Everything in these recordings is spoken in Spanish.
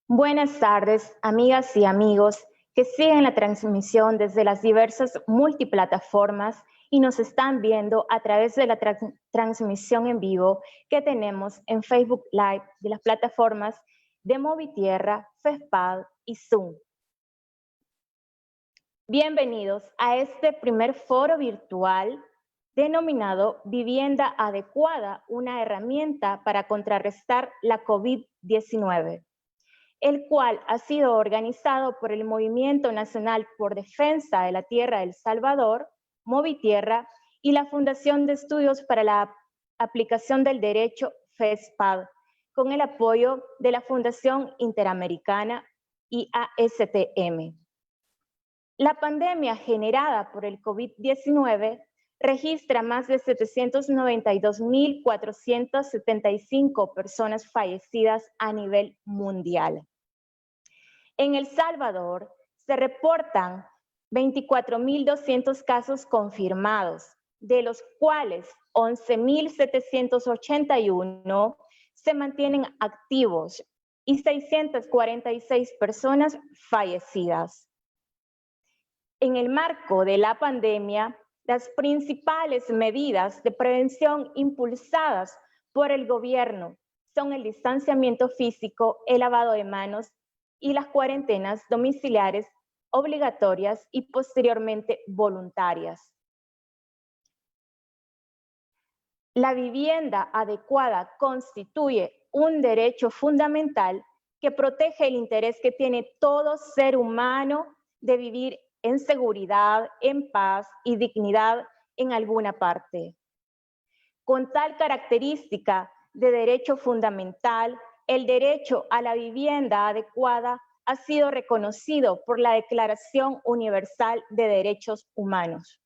Buenas tardes, amigas y amigos que siguen la transmisión desde las diversas multiplataformas y nos están viendo a través de la transmisión en vivo que tenemos en Facebook Live de las plataformas de Movitierra, FESPAD y Zoom. Bienvenidos a este primer foro virtual denominado Vivienda Adecuada, una herramienta para contrarrestar la COVID-19. El cual ha sido organizado por el Movimiento Nacional por Defensa de la Tierra de El Salvador, Movitierra, y la Fundación de Estudios para la Aplicación del Derecho, FESPAD, con el apoyo de la Fundación Interamericana y ASTM. La pandemia generada por el COVID-19 registra más de 792.475 personas fallecidas a nivel mundial. En El Salvador se reportan 24.200 casos confirmados, de los cuales 11.781 se mantienen activos y 646 personas fallecidas. En el marco de la pandemia, las principales medidas de prevención impulsadas por el gobierno son el distanciamiento físico, el lavado de manos y las cuarentenas domiciliares obligatorias y posteriormente voluntarias. La vivienda adecuada constituye un derecho fundamental que protege el interés que tiene todo ser humano de vivir en seguridad, en paz y dignidad en alguna parte. Con tal característica de derecho fundamental, el derecho a la vivienda adecuada ha sido reconocido por la Declaración Universal de Derechos Humanos,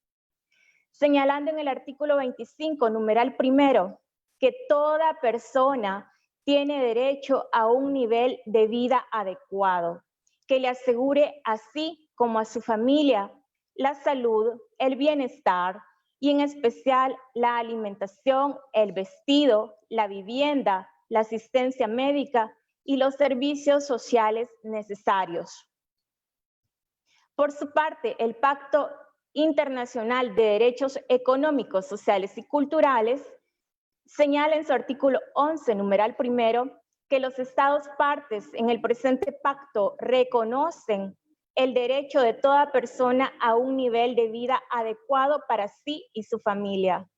señalando en el artículo 25, numeral primero, que toda persona tiene derecho a un nivel de vida adecuado, que le asegure así como a su familia la salud, el bienestar y en especial la alimentación, el vestido, la vivienda, la asistencia médica y los servicios sociales necesarios. Por su parte, el Pacto Internacional de Derechos Económicos, Sociales y Culturales señala en su artículo 11, numeral primero, que los Estados partes en el presente pacto reconocen el derecho de toda persona a un nivel de vida adecuado para sí y su familia,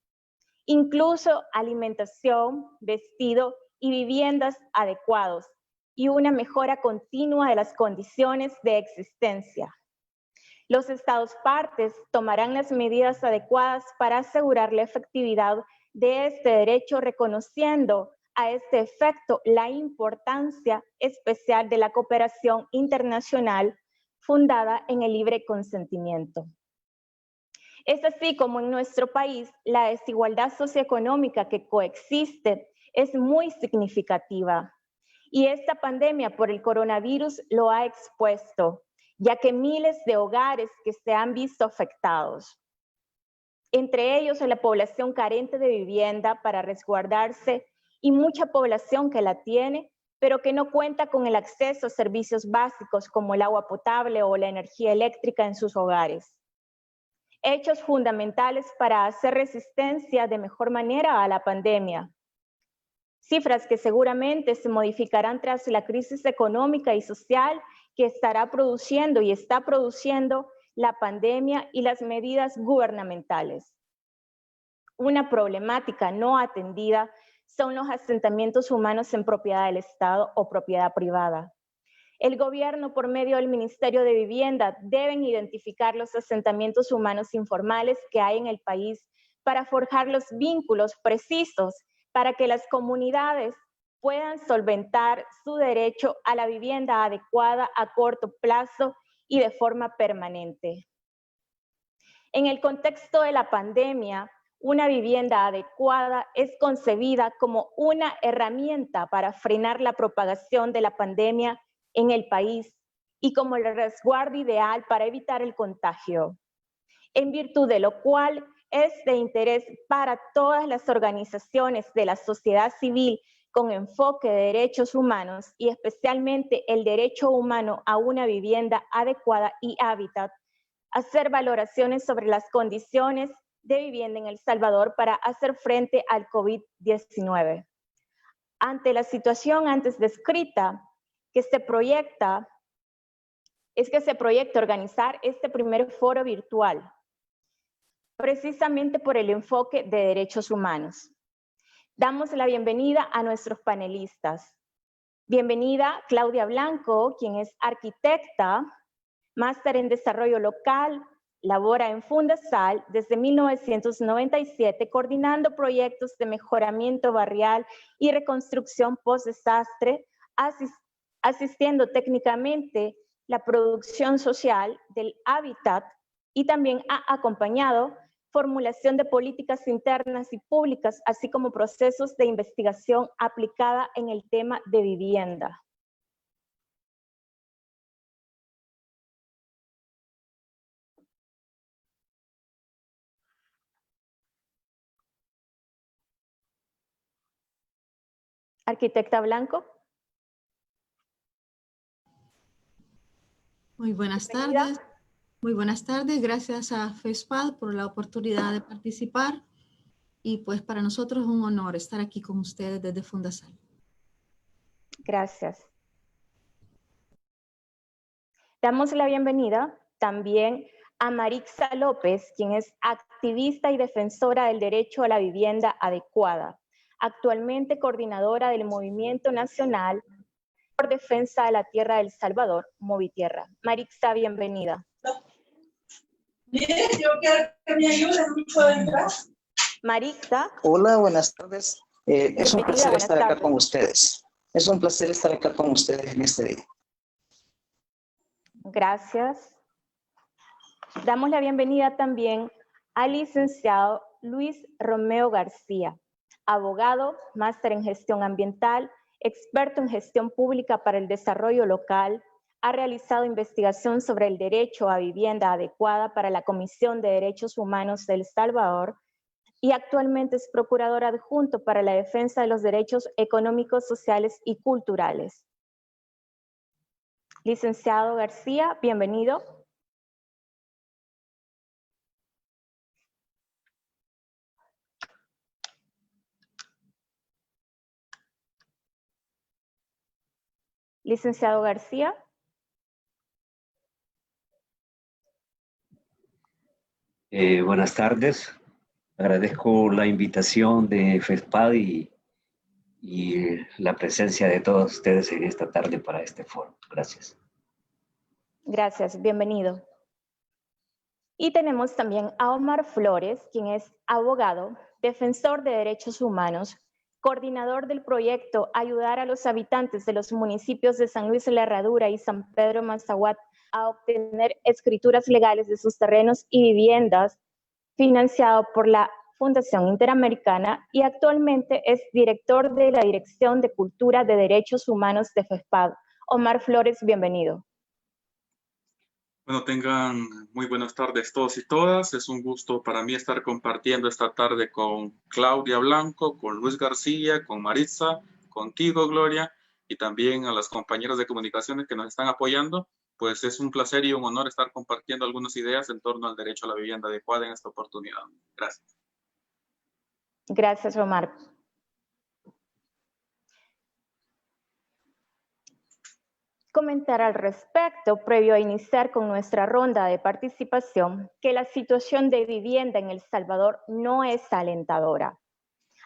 incluso alimentación, vestido y viviendas adecuados, y una mejora continua de las condiciones de existencia. Los Estados partes tomarán las medidas adecuadas para asegurar la efectividad de este derecho, reconociendo a este efecto la importancia especial de la cooperación internacional fundada en el libre consentimiento. Es así como en nuestro país la desigualdad socioeconómica que coexiste es muy significativa, y esta pandemia por el coronavirus lo ha expuesto, ya que miles de hogares que se han visto afectados, entre ellos la población carente de vivienda para resguardarse y mucha población que la tiene, pero que no cuenta con el acceso a servicios básicos como el agua potable o la energía eléctrica en sus hogares. Hechos fundamentales para hacer resistencia de mejor manera a la pandemia. Cifras que seguramente se modificarán tras la crisis económica y social que estará produciendo y está produciendo la pandemia y las medidas gubernamentales. Una problemática no atendida son los asentamientos humanos en propiedad del Estado o propiedad privada. El gobierno, por medio del Ministerio de Vivienda, deben identificar los asentamientos humanos informales que hay en el país para forjar los vínculos precisos para que las comunidades puedan solventar su derecho a la vivienda adecuada a corto plazo y de forma permanente. En el contexto de la pandemia, una vivienda adecuada es concebida como una herramienta para frenar la propagación de la pandemia en el país y como el resguardo ideal para evitar el contagio, en virtud de lo cual es de interés para todas las organizaciones de la sociedad civil con enfoque de derechos humanos y especialmente el derecho humano a una vivienda adecuada y hábitat, hacer valoraciones sobre las condiciones de vivienda en El Salvador para hacer frente al COVID-19. Ante la situación antes descrita, se proyecta organizar este primer foro virtual, precisamente por el enfoque de derechos humanos. Damos la bienvenida a nuestros panelistas. Bienvenida Claudia Blanco, quien es arquitecta, máster en desarrollo local, labora en Fundasal desde 1997, coordinando proyectos de mejoramiento barrial y reconstrucción post-desastre, asistiendo técnicamente la producción social del hábitat y también ha acompañado formulación de políticas internas y públicas, así como procesos de investigación aplicada en el tema de vivienda. Arquitecta Blanco. Muy buenas tardes. Muy buenas tardes. Gracias a FESPAD por la oportunidad de participar. Y pues para nosotros es un honor estar aquí con ustedes desde Fundasal. Gracias. Damos la bienvenida también a Marixa López, quien es activista y defensora del derecho a la vivienda adecuada, actualmente coordinadora del Movimiento Nacional por Defensa de la Tierra del Salvador, Movitierra. Marixa, bienvenida. Mire, yo quiero que me ayuden mucho a entrar. Marixa. Hola, buenas tardes. Es un placer estar acá con ustedes. Es un placer estar acá con ustedes en este día. Gracias. Damos la bienvenida también al licenciado Luis Romeo García, abogado, máster en gestión ambiental, experto en gestión pública para el desarrollo local, ha realizado investigación sobre el derecho a vivienda adecuada para la Comisión de Derechos Humanos de El Salvador y actualmente es procurador adjunto para la defensa de los derechos económicos, sociales y culturales. Licenciado García, bienvenido. Licenciado García. Buenas tardes. Agradezco la invitación de FESPAD y la presencia de todos ustedes en esta tarde para este foro. Gracias. Gracias, bienvenido. Y tenemos también a Omar Flores, quien es abogado, defensor de derechos humanos, coordinador del proyecto Ayudar a los habitantes de los municipios de San Luis de la Herradura y San Pedro Mazahuat a obtener escrituras legales de sus terrenos y viviendas, financiado por la Fundación Interamericana, y actualmente es director de la Dirección de Cultura de Derechos Humanos de FESPAD. Omar Flores, bienvenido. Bueno, tengan muy buenas tardes todos y todas. Es un gusto para mí estar compartiendo esta tarde con Claudia Blanco, con Luis García, con Maritza, contigo, Gloria, y también a las compañeras de comunicaciones que nos están apoyando. Pues es un placer y un honor estar compartiendo algunas ideas en torno al derecho a la vivienda adecuada en esta oportunidad. Gracias. Gracias, Omar. Comentar al respecto, previo a iniciar con nuestra ronda de participación, que la situación de vivienda en El Salvador no es alentadora,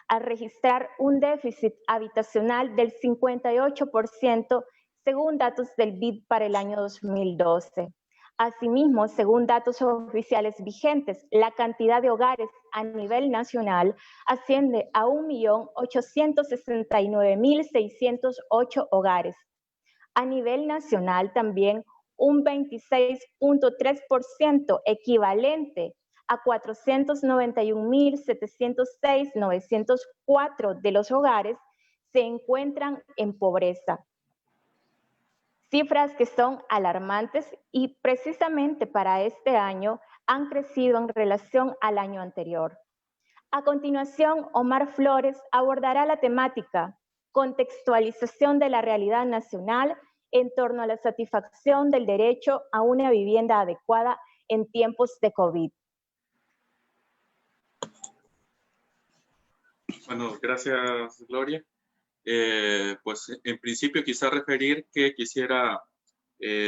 al registrar un déficit habitacional del 58% según datos del BID para el año 2012. Asimismo, según datos oficiales vigentes, la cantidad de hogares a nivel nacional asciende a 1.869.608 hogares. A nivel nacional también un 26.3%, equivalente a 491.706.904 de los hogares se encuentran en pobreza. Cifras que son alarmantes y precisamente para este año han crecido en relación al año anterior. A continuación, Omar Flores abordará la temática contextualización de la realidad nacional en torno a la satisfacción del derecho a una vivienda adecuada en tiempos de COVID. Bueno, gracias, Gloria. Pues en principio quisiera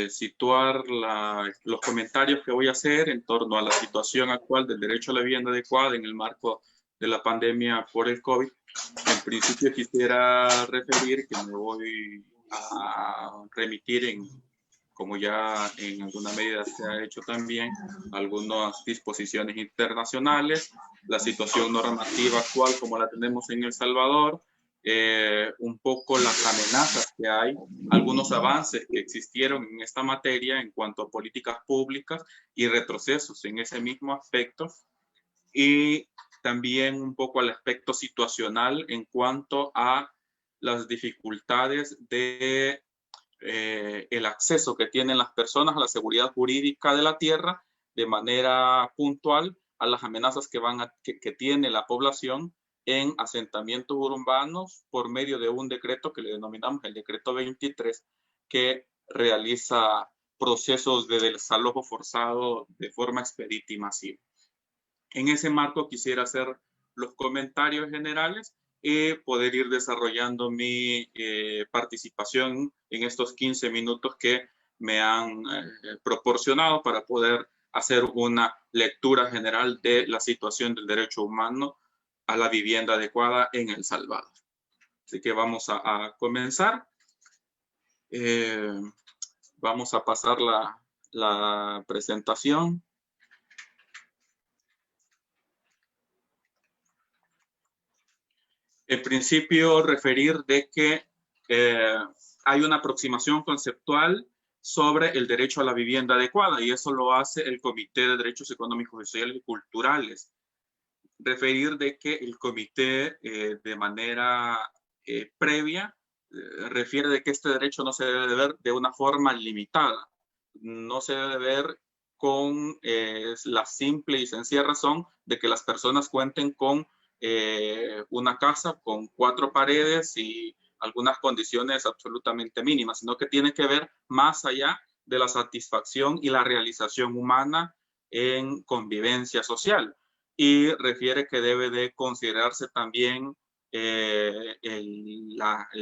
situar los comentarios que voy a hacer en torno a la situación actual del derecho a la vivienda adecuada en el marco de la pandemia por el COVID. En principio quisiera referir que me voy a remitir como ya en alguna medida se ha hecho también, algunas disposiciones internacionales, la situación normativa actual como la tenemos en El Salvador, un poco las amenazas que hay, algunos avances que existieron en esta materia en cuanto a políticas públicas y retrocesos en ese mismo aspecto, y también un poco al aspecto situacional en cuanto a las dificultades de el acceso que tienen las personas a la seguridad jurídica de la tierra de manera puntual, a las amenazas que tiene la población en asentamientos urbanos por medio de un decreto que le denominamos el decreto 23, que realiza procesos de desalojo forzado de forma expedita y masiva. En ese marco quisiera hacer los comentarios generales y poder ir desarrollando mi participación en estos 15 minutos que me han proporcionado para poder hacer una lectura general de la situación del derecho humano a la vivienda adecuada en El Salvador. Así que vamos a comenzar. Vamos a pasar la presentación. En principio, referir de que hay una aproximación conceptual sobre el derecho a la vivienda adecuada, y eso lo hace el Comité de Derechos Económicos, Sociales y Culturales. Referir de que el comité de manera previa refiere de que este derecho no se debe ver de una forma limitada, no se debe ver con la simple y sencilla razón de que las personas cuenten con una casa con 4 paredes y algunas condiciones absolutamente mínimas, sino que tiene que ver más allá de la satisfacción y la realización humana en convivencia social. Y refiere que debe de considerarse también el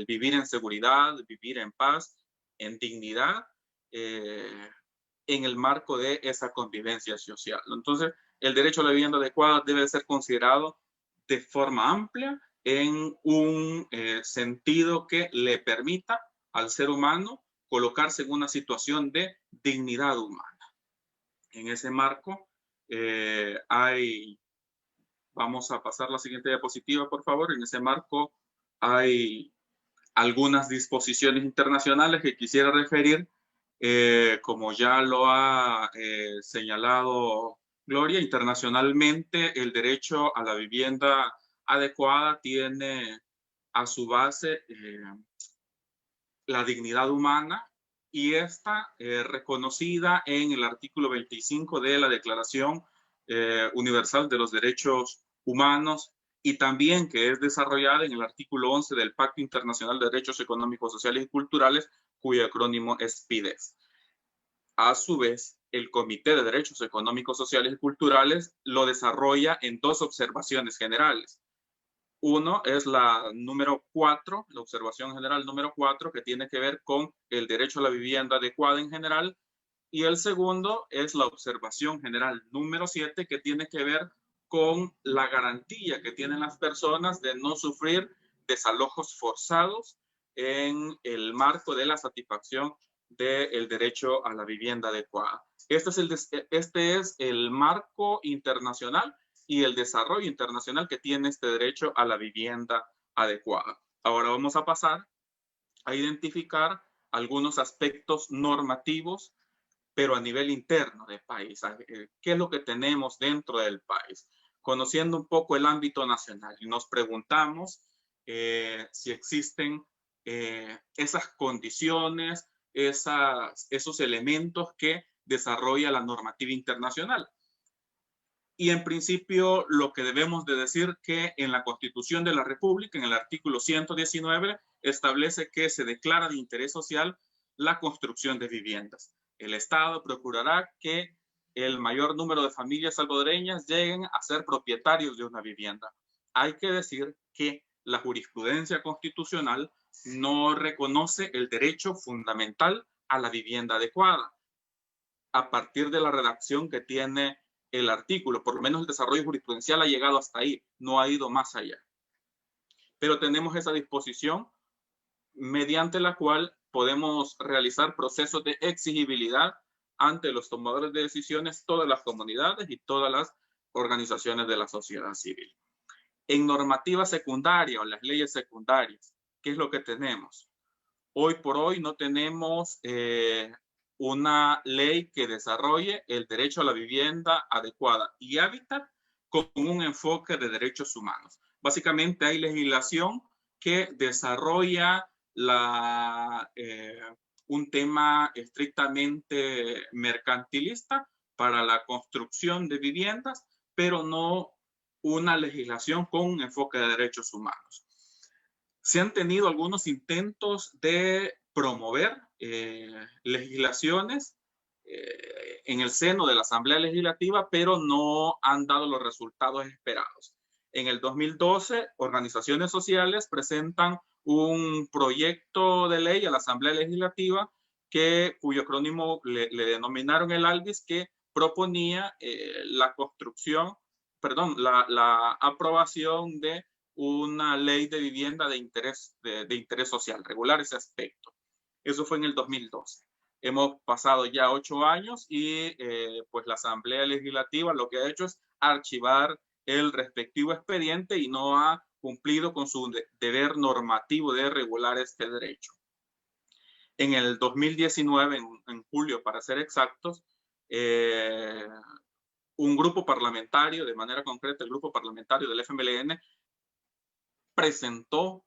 vivir en seguridad, vivir en paz, en dignidad, en el marco de esa convivencia social. Entonces, el derecho a la vivienda adecuada debe ser considerado de forma amplia en un sentido que le permita al ser humano colocarse en una situación de dignidad humana. En ese marco vamos a pasar la siguiente diapositiva, por favor. En ese marco hay algunas disposiciones internacionales que quisiera referir, como ya lo ha señalado Gloria. Internacionalmente, el derecho a la vivienda adecuada tiene a su base la dignidad humana, y está reconocida en el artículo 25 de la Declaración Universal de los Derechos Humanos, y también que es desarrollada en el artículo 11 del Pacto Internacional de Derechos Económicos, Sociales y Culturales, cuyo acrónimo es PIDES. A su vez, el Comité de Derechos Económicos, Sociales y Culturales lo desarrolla en 2 observaciones generales. Uno es la número 4, la observación general número 4, que tiene que ver con el derecho a la vivienda adecuada en general, y el segundo es la observación general número 7, que tiene que ver con la garantía que tienen las personas de no sufrir desalojos forzados en el marco de la satisfacción del derecho a la vivienda adecuada. Este es el marco internacional y el desarrollo internacional que tiene este derecho a la vivienda adecuada. Ahora vamos a pasar a identificar algunos aspectos normativos, pero a nivel interno del país. ¿Qué es lo que tenemos dentro del país? Conociendo un poco el ámbito nacional, y nos preguntamos si existen esas condiciones, esos elementos que desarrolla la normativa internacional. Y en principio lo que debemos de decir que en la Constitución de la República, en el artículo 119, establece que se declara de interés social la construcción de viviendas. El Estado procurará que el mayor número de familias salvadoreñas lleguen a ser propietarios de una vivienda. Hay que decir que la jurisprudencia constitucional no reconoce el derecho fundamental a la vivienda adecuada. A partir de la redacción que tiene el artículo, por lo menos el desarrollo jurisprudencial ha llegado hasta ahí, no ha ido más allá. Pero tenemos esa disposición mediante la cual podemos realizar procesos de exigibilidad ante los tomadores de decisiones, todas las comunidades y todas las organizaciones de la sociedad civil. En normativa secundaria o las leyes secundarias, ¿qué es lo que tenemos? Hoy por hoy no tenemos una ley que desarrolle el derecho a la vivienda adecuada y hábitat con un enfoque de derechos humanos. Básicamente hay legislación que desarrolla un tema estrictamente mercantilista para la construcción de viviendas, pero no una legislación con un enfoque de derechos humanos. Se han tenido algunos intentos de promover legislaciones en el seno de la Asamblea Legislativa, pero no han dado los resultados esperados. En el 2012, organizaciones sociales presentan un proyecto de ley a la Asamblea Legislativa cuyo acrónimo le denominaron el ALVIS, que proponía la aprobación de una ley de vivienda de interés social, regular ese aspecto. Eso fue en el 2012. Hemos pasado ya 8 años y pues la Asamblea Legislativa lo que ha hecho es archivar el respectivo expediente y no ha cumplido con su deber normativo de regular este derecho. En el 2019, en julio para ser exactos, un grupo parlamentario, de manera concreta el grupo parlamentario del FMLN, presentó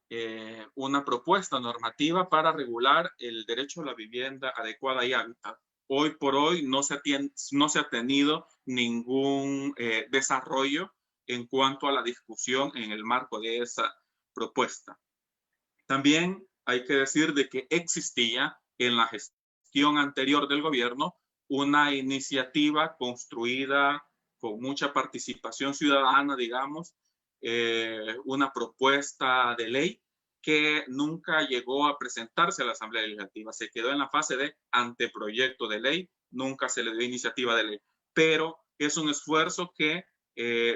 una propuesta normativa para regular el derecho a la vivienda adecuada y hábitat. Hoy por hoy no se ha tenido ningún desarrollo en cuanto a la discusión en el marco de esa propuesta. También hay que decir de que existía en la gestión anterior del gobierno una iniciativa construida con mucha participación ciudadana, digamos, una propuesta de ley que nunca llegó a presentarse a la Asamblea Legislativa. Se quedó en la fase de anteproyecto de ley, nunca se le dio iniciativa de ley, pero es un esfuerzo que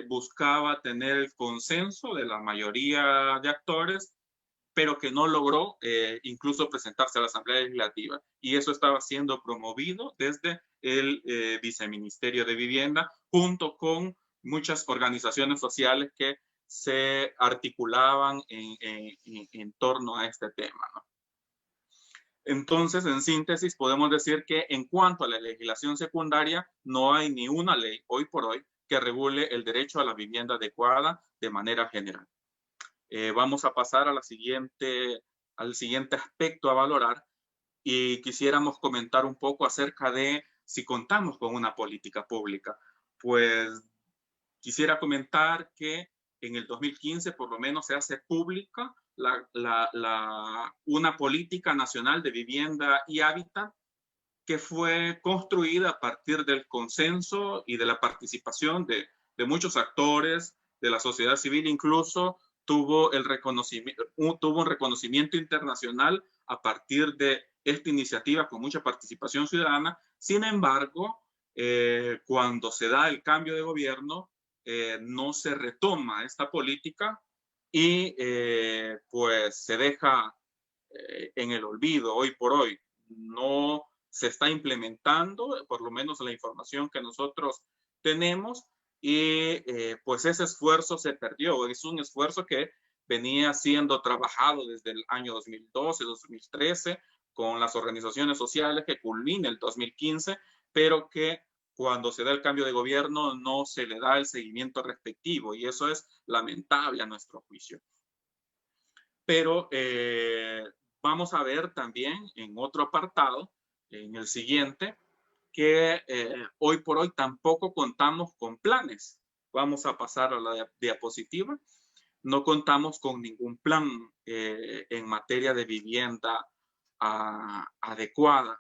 buscaba tener el consenso de la mayoría de actores, pero que no logró incluso presentarse a la Asamblea Legislativa. Y eso estaba siendo promovido desde el Viceministerio de Vivienda, junto con muchas organizaciones sociales que se articulaban en torno a este tema, ¿no? Entonces, en síntesis, podemos decir que en cuanto a la legislación secundaria, no hay ni una ley hoy por hoy que regule el derecho a la vivienda adecuada de manera general. Vamos a pasar al siguiente aspecto a valorar y quisiéramos comentar un poco acerca de si contamos con una política pública. Pues quisiera comentar que en el 2015 por lo menos se hace pública una política nacional de vivienda y hábitat que fue construida a partir del consenso y de la participación de muchos actores de la sociedad civil. Incluso tuvo un reconocimiento internacional a partir de esta iniciativa con mucha participación ciudadana. Sin embargo, cuando se da el cambio de gobierno, no se retoma esta política y pues se deja en el olvido. Hoy por hoy no se está implementando, por lo menos la información que nosotros tenemos, y pues ese esfuerzo se perdió. Es un esfuerzo que venía siendo trabajado desde el año 2012, 2013, con las organizaciones sociales, que culmina el 2015, pero que cuando se da el cambio de gobierno no se le da el seguimiento respectivo, y eso es lamentable a nuestro juicio. Pero vamos a ver también en otro apartado, en el siguiente, que hoy por hoy tampoco contamos con planes. Vamos a pasar a la diapositiva. no contamos con ningún plan en materia de vivienda adecuada.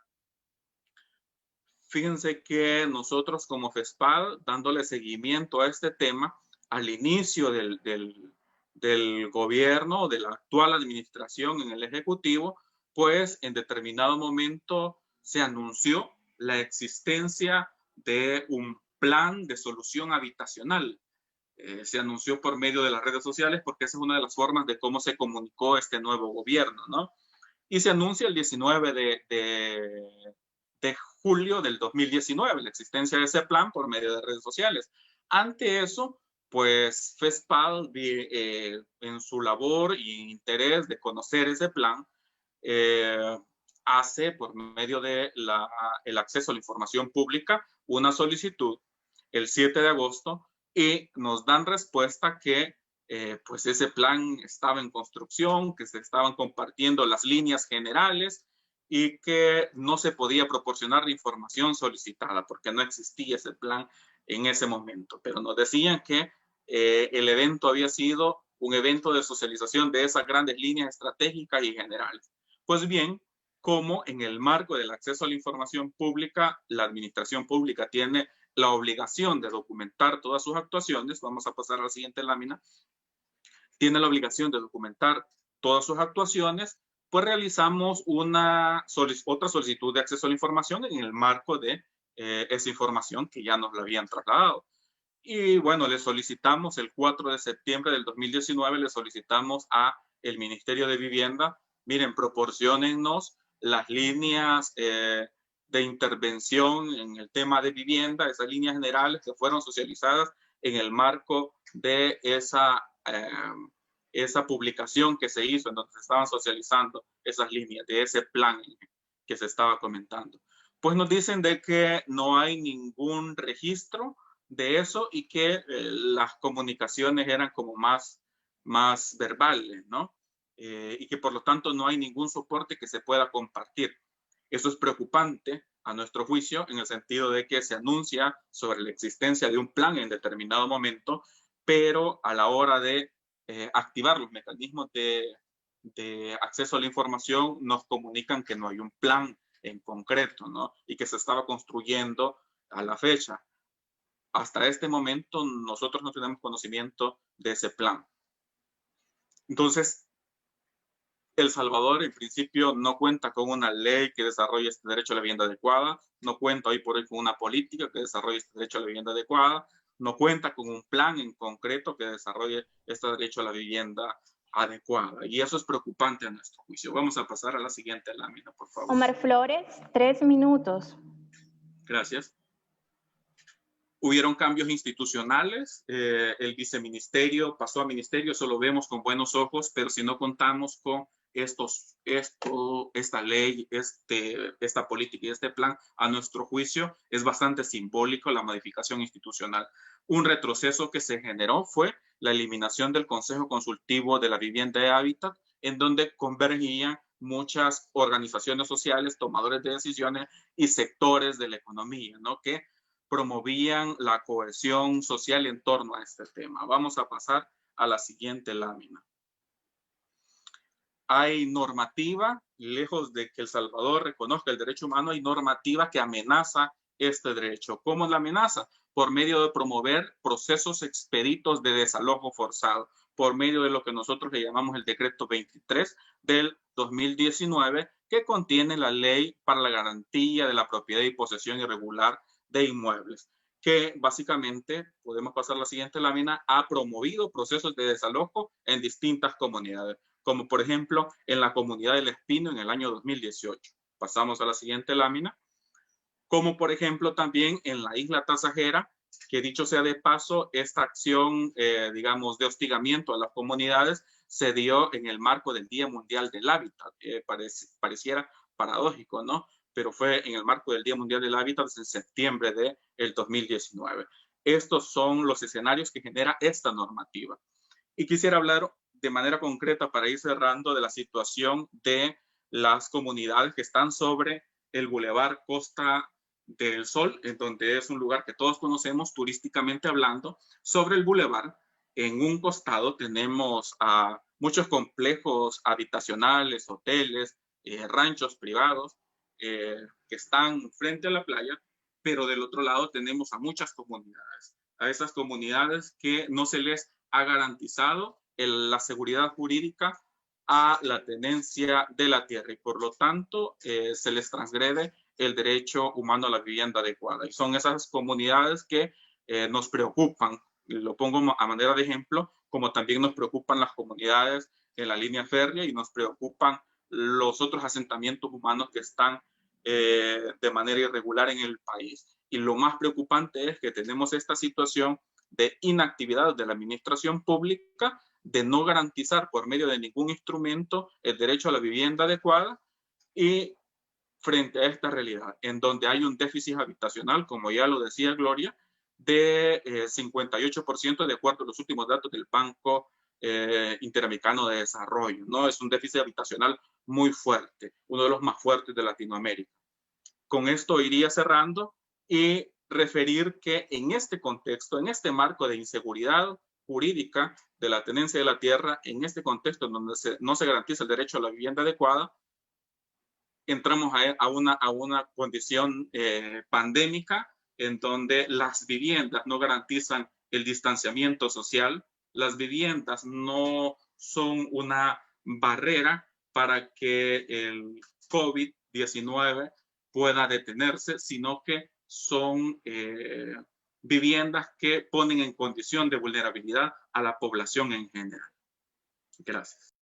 Fíjense que nosotros como FESPAD, dándole seguimiento a este tema, al inicio del gobierno, de la actual administración en el Ejecutivo, pues en determinado momento se anunció la existencia de un plan de solución habitacional. Se anunció por medio de las redes sociales porque esa es una de las formas de cómo se comunicó este nuevo gobierno, ¿no? Y se anuncia el 19 de julio del 2019 la existencia de ese plan por medio de redes sociales. Ante eso, pues FESPAD, en su labor y interés de conocer ese plan, hace por medio de el acceso a la información pública una solicitud el 7 de agosto y nos dan respuesta que pues ese plan estaba en construcción, que se estaban compartiendo las líneas generales y que no se podía proporcionar la información solicitada porque no existía ese plan en ese momento. Pero nos decían que el evento había sido un evento de socialización de esas grandes líneas estratégicas y generales. Pues bien, como en el marco del acceso a la información pública, la administración pública tiene la obligación de documentar todas sus actuaciones, vamos a pasar a la siguiente lámina, tiene la obligación de documentar todas sus actuaciones, pues realizamos otra solicitud de acceso a la información en el marco de esa información que ya nos la habían trasladado. Y bueno, le solicitamos el 4 de septiembre del 2019, le solicitamos a el Ministerio de Vivienda, miren, proporciónennos las líneas de intervención en el tema de vivienda, esas líneas generales que fueron socializadas en el marco de esa publicación que se hizo en donde se estaban socializando esas líneas, de ese plan que se estaba comentando. Pues nos dicen de que no hay ningún registro de eso y que las comunicaciones eran como más verbales, ¿no? Y que por lo tanto no hay ningún soporte que se pueda compartir. Eso es preocupante a nuestro juicio en el sentido de que se anuncia sobre la existencia de un plan en determinado momento, pero a la hora de activar los mecanismos de acceso a la información nos comunican que no hay un plan en concreto, ¿no? Y que se estaba construyendo a la fecha. Hasta este momento nosotros no tenemos conocimiento de ese plan. Entonces, El Salvador en principio no cuenta con una ley que desarrolle este derecho a la vivienda adecuada, no cuenta hoy por hoy con una política que desarrolle este derecho a la vivienda adecuada, no cuenta con un plan en concreto que desarrolle este derecho a la vivienda adecuada. Y eso es preocupante a nuestro juicio. Vamos a pasar a la siguiente lámina, por favor. Omar Flores, 3 minutos. Gracias. Hubieron cambios institucionales, el viceministerio pasó a ministerio, eso lo vemos con buenos ojos, pero si no contamos con esta ley, esta política y este plan, a nuestro juicio es bastante simbólico la modificación institucional. Un retroceso que se generó fue la eliminación del Consejo Consultivo de la Vivienda y Hábitat, en donde convergían muchas organizaciones sociales, tomadores de decisiones y sectores de la economía, ¿no? Que promovían la cohesión social en torno a este tema. Vamos a pasar a la siguiente lámina. Hay normativa, lejos de que El Salvador reconozca el derecho humano, hay normativa que amenaza este derecho. ¿Cómo la amenaza? Por medio de promover procesos expeditos de desalojo forzado, por medio de lo que nosotros le llamamos el decreto 23 del 2019, que contiene la ley para la garantía de la propiedad y posesión irregular de inmuebles, que básicamente, podemos pasar a la siguiente lámina, ha promovido procesos de desalojo en distintas comunidades, como por ejemplo en la comunidad del Espino en el año 2018. Pasamos a la siguiente lámina. Como por ejemplo también en la isla Tasajera, que dicho sea de paso, esta acción, digamos, de hostigamiento a las comunidades se dio en el marco del Día Mundial del Hábitat. Pareciera paradójico, ¿no? Pero fue en el marco del Día Mundial del Hábitat en septiembre del 2019. Estos son los escenarios que genera esta normativa. Y quisiera hablar de manera concreta para ir cerrando de la situación de las comunidades que están sobre el Boulevard Costa del Sol, en donde es un lugar que todos conocemos turísticamente hablando. Sobre el boulevard En un costado tenemos a muchos complejos habitacionales, hoteles, ranchos privados que están frente a la playa, pero del otro lado tenemos a muchas comunidades, a esas comunidades que no se les ha garantizado la seguridad jurídica a la tenencia de la tierra y por lo tanto se les transgrede el derecho humano a la vivienda adecuada. Y son esas comunidades que nos preocupan, lo pongo a manera de ejemplo, como también nos preocupan las comunidades en la línea férrea y nos preocupan los otros asentamientos humanos que están de manera irregular en el país. Y lo más preocupante es que tenemos esta situación de inactividad de la administración pública, de no garantizar por medio de ningún instrumento el derecho a la vivienda adecuada y frente a esta realidad, en donde hay un déficit habitacional, como ya lo decía Gloria, de 58% de acuerdo a los últimos datos del Banco Interamericano de Desarrollo, ¿no? Es un déficit habitacional muy fuerte, uno de los más fuertes de Latinoamérica. Con esto iría cerrando y referir que en este contexto, en este marco de inseguridad jurídica de la tenencia de la tierra, en este contexto en donde no se garantiza el derecho a la vivienda adecuada, entramos a una condición pandémica en donde las viviendas no garantizan el distanciamiento social, las viviendas no son una barrera para que el COVID-19 pueda detenerse, sino que son viviendas que ponen en condición de vulnerabilidad a la población en general. Gracias.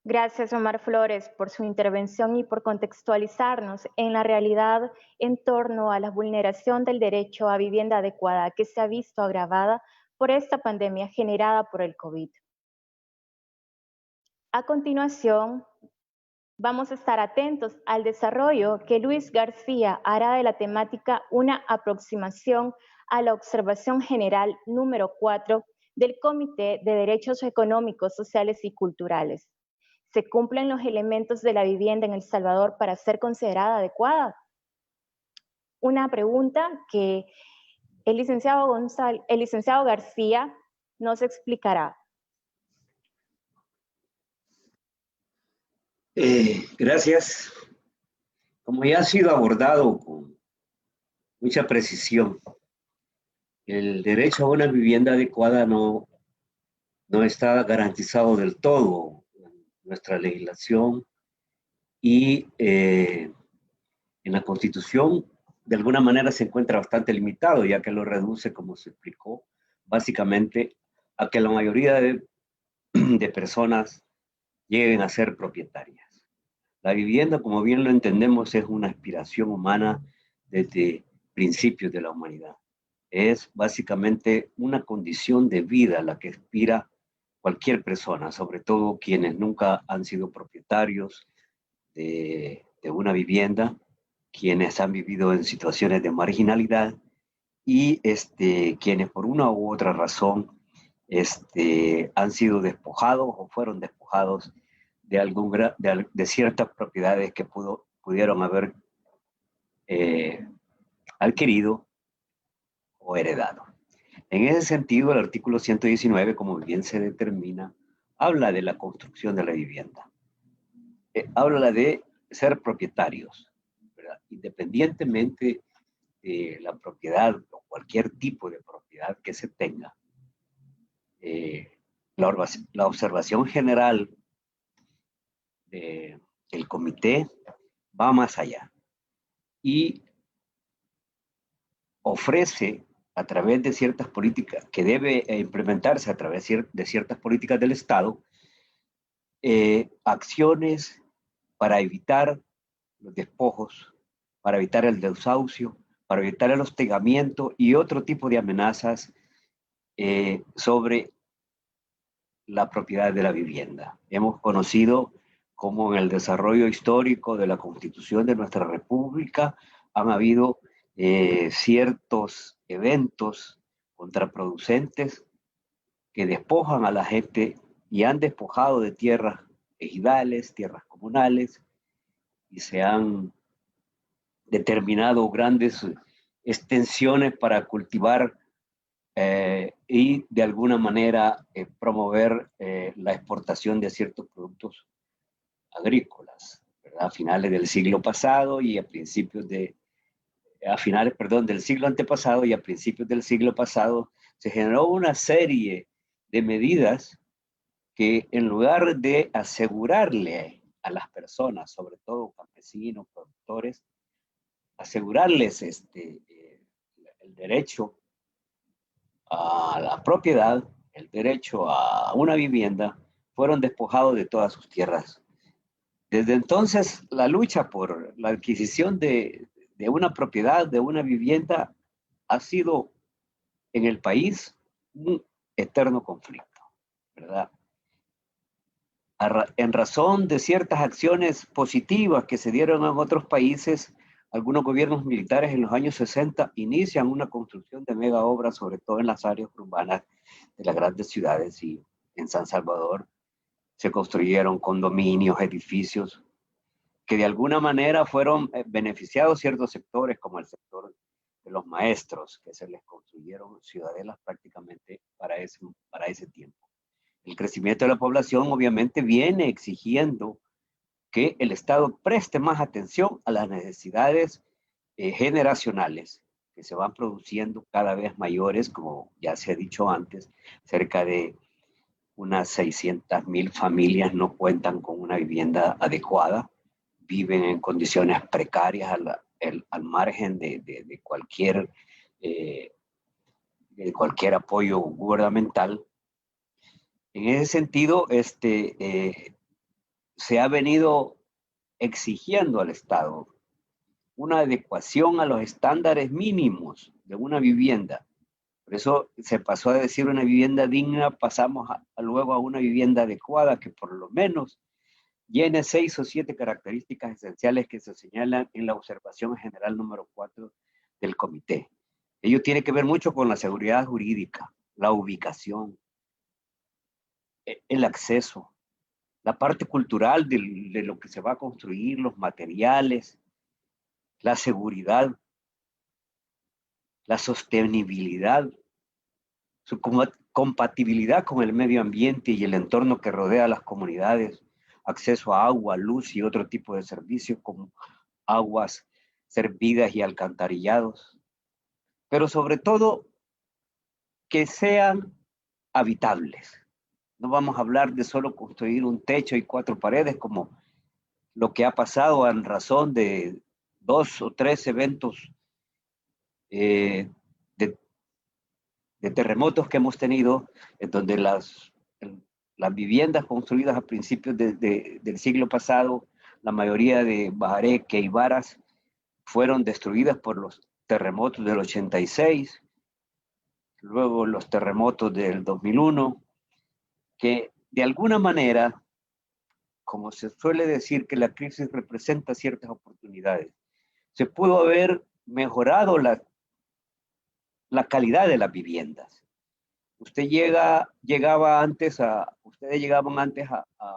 Gracias, Omar Flores, por su intervención y por contextualizarnos en la realidad en torno a la vulneración del derecho a vivienda adecuada que se ha visto agravada por esta pandemia generada por el COVID. A continuación, vamos a estar atentos al desarrollo que Luis García hará de la temática una aproximación a la observación general número 4 del Comité de Derechos Económicos, Sociales y Culturales. ¿Se cumplen los elementos de la vivienda en El Salvador para ser considerada adecuada? Una pregunta que el licenciado García nos explicará. Gracias. Como ya ha sido abordado con mucha precisión, el derecho a una vivienda adecuada no está garantizado del todo en nuestra legislación y en la Constitución de alguna manera se encuentra bastante limitado, ya que lo reduce, como se explicó, básicamente a que la mayoría de personas lleguen a ser propietarias. La vivienda, como bien lo entendemos, es una aspiración humana desde principios de la humanidad. Es básicamente una condición de vida a la que aspira cualquier persona, sobre todo quienes nunca han sido propietarios de una vivienda, quienes han vivido en situaciones de marginalidad y quienes por una u otra razón han sido despojados o fueron despojados de ciertas propiedades que pudieron haber adquirido o heredado. En ese sentido, el artículo 119, como bien se determina, habla de la construcción de la vivienda. Habla de ser propietarios, ¿verdad? Independientemente de la propiedad o cualquier tipo de propiedad que se tenga. La observación general del comité va más allá y ofrece a través de ciertas políticas que debe implementarse a través de ciertas políticas del Estado, acciones para evitar los despojos, para evitar el desahucio, para evitar el hostigamiento y otro tipo de amenazas sobre la propiedad de la vivienda. Hemos conocido cómo en el desarrollo histórico de la Constitución de nuestra República han habido ciertos eventos contraproducentes que despojan a la gente y han despojado de tierras ejidales, tierras comunales, y se han determinado grandes extensiones para cultivar y de alguna manera promover la exportación de ciertos productos agrícolas, ¿verdad? A finales del siglo pasado y del siglo antepasado y a principios del siglo pasado se generó una serie de medidas que en lugar de asegurarle a las personas, sobre todo campesinos, productores, asegurarles el derecho a la propiedad, el derecho a una vivienda, fueron despojados de todas sus tierras. Desde entonces, la lucha por la adquisición de una propiedad, de una vivienda, ha sido en el país un eterno conflicto, ¿verdad? En razón de ciertas acciones positivas que se dieron en otros países, algunos gobiernos militares en los años 60 inician una construcción de mega obras, sobre todo en las áreas urbanas de las grandes ciudades, y en San Salvador se construyeron condominios, edificios, que de alguna manera fueron beneficiados ciertos sectores, como el sector de los maestros, que se les construyeron ciudadelas prácticamente para ese tiempo. El crecimiento de la población obviamente viene exigiendo que el Estado preste más atención a las necesidades generacionales que se van produciendo cada vez mayores, como ya se ha dicho antes, cerca de unas 600,000 familias no cuentan con una vivienda adecuada, viven en condiciones precarias al margen de cualquier apoyo gubernamental. En ese sentido, se ha venido exigiendo al Estado una adecuación a los estándares mínimos de una vivienda. Por eso se pasó a decir una vivienda digna, pasamos luego a una vivienda adecuada que por lo menos llene 6 o 7 características esenciales que se señalan en la observación general número 4 del comité. Ello tiene que ver mucho con la seguridad jurídica, la ubicación, el acceso, la parte cultural de lo que se va a construir, los materiales, la seguridad, la sostenibilidad, su compatibilidad con el medio ambiente y el entorno que rodea a las comunidades, acceso a agua, luz y otro tipo de servicios como aguas servidas y alcantarillados, pero sobre todo que sean habitables. No vamos a hablar de solo construir un techo y 4 paredes como lo que ha pasado en razón de 2 o 3 eventos de terremotos que hemos tenido, en donde las viviendas construidas a principios del siglo pasado, la mayoría de Bajareque y Varas, fueron destruidas por los terremotos del 86, luego los terremotos del 2001, que de alguna manera, como se suele decir que la crisis representa ciertas oportunidades, se pudo haber mejorado la calidad de las viviendas. Ustedes llegaban antes a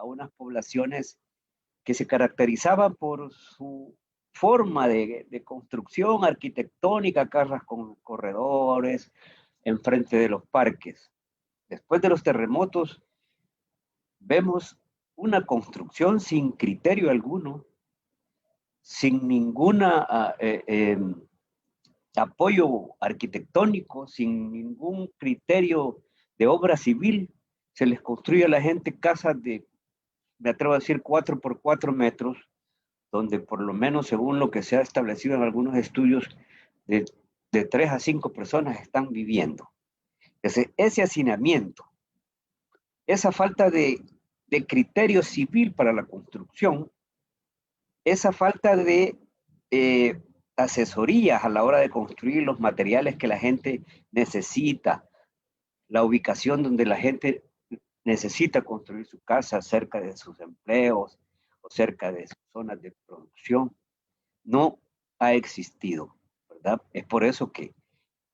unas poblaciones que se caracterizaban por su forma de construcción arquitectónica, casas con corredores, enfrente de los parques. Después de los terremotos, vemos una construcción sin criterio alguno, sin ninguna apoyo arquitectónico, sin ningún criterio de obra civil. Se les construye a la gente casas de, me atrevo a decir, 4 por 4 metros, donde por lo menos, según lo que se ha establecido en algunos estudios, de 3 a 5 personas están viviendo. Ese hacinamiento, esa falta de criterio civil para la construcción, esa falta de asesorías a la hora de construir los materiales que la gente necesita, la ubicación donde la gente necesita construir su casa, cerca de sus empleos o cerca de sus zonas de producción, no ha existido, ¿verdad? Es por eso que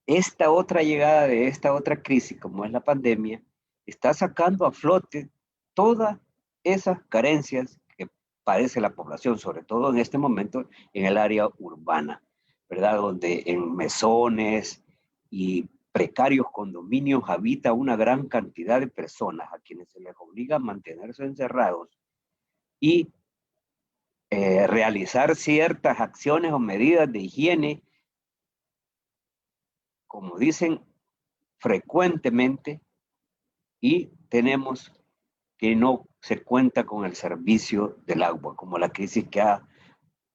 esta otra llegada de esta otra crisis, como es la pandemia, está sacando a flote todas esas carencias que padece la población, sobre todo en este momento en el área urbana, ¿verdad? Donde en mesones y precarios condominios habita una gran cantidad de personas a quienes se les obliga a mantenerse encerrados y realizar ciertas acciones o medidas de higiene, como dicen, frecuentemente, y tenemos que no se cuenta con el servicio del agua, como la crisis que ha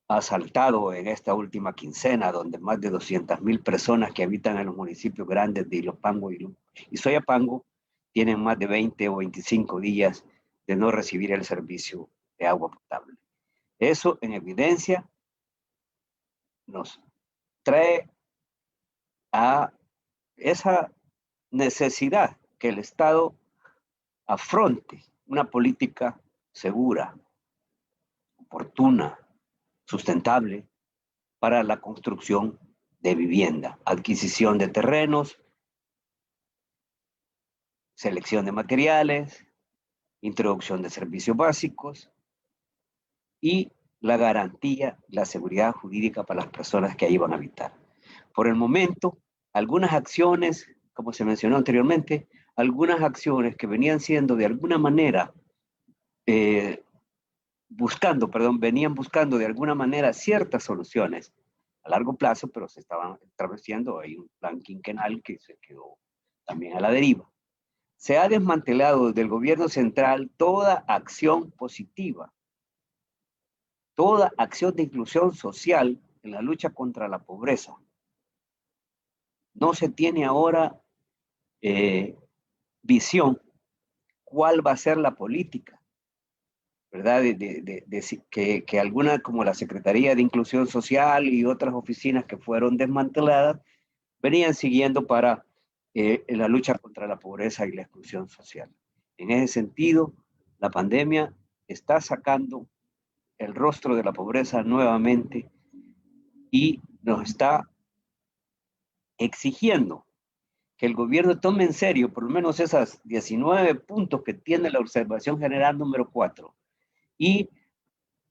asaltado en esta última quincena, donde más de 200,000 personas que habitan en los municipios grandes de Ilopango y Soyapango tienen más de 20 o 25 días de no recibir el servicio de agua potable. Eso en evidencia nos trae a esa necesidad que el Estado afronte una política segura, oportuna, sustentable para la construcción de vivienda, adquisición de terrenos, selección de materiales, introducción de servicios básicos y la garantía, la seguridad jurídica para las personas que ahí van a habitar. Por el momento, algunas acciones, como se mencionó anteriormente, algunas acciones que venían siendo de alguna manera venían buscando de alguna manera ciertas soluciones a largo plazo, pero se estaban estableciendo. Hay un plan quinquenal que se quedó también a la deriva. Se ha desmantelado desde el gobierno central toda acción positiva, toda acción de inclusión social en la lucha contra la pobreza. No se tiene ahora visión cuál va a ser la política, ¿verdad? Que alguna, como la Secretaría de Inclusión Social y otras oficinas que fueron desmanteladas, venían siguiendo para la lucha contra la pobreza y la exclusión social. En ese sentido, la pandemia está sacando el rostro de la pobreza nuevamente y nos está exigiendo que el gobierno tome en serio por lo menos esas 19 puntos que tiene la observación general número 4 y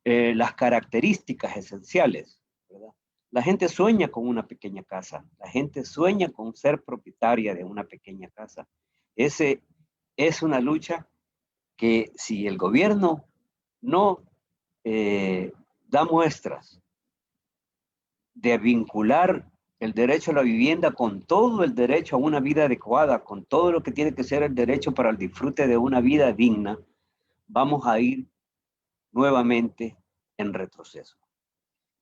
las características esenciales, ¿verdad? La gente sueña con una pequeña casa, la gente sueña con ser propietaria de una pequeña casa. Ese es una lucha que si el gobierno no da muestras de vincular el derecho a la vivienda con todo el derecho a una vida adecuada, con todo lo que tiene que ser el derecho para el disfrute de una vida digna, vamos a ir nuevamente en retroceso.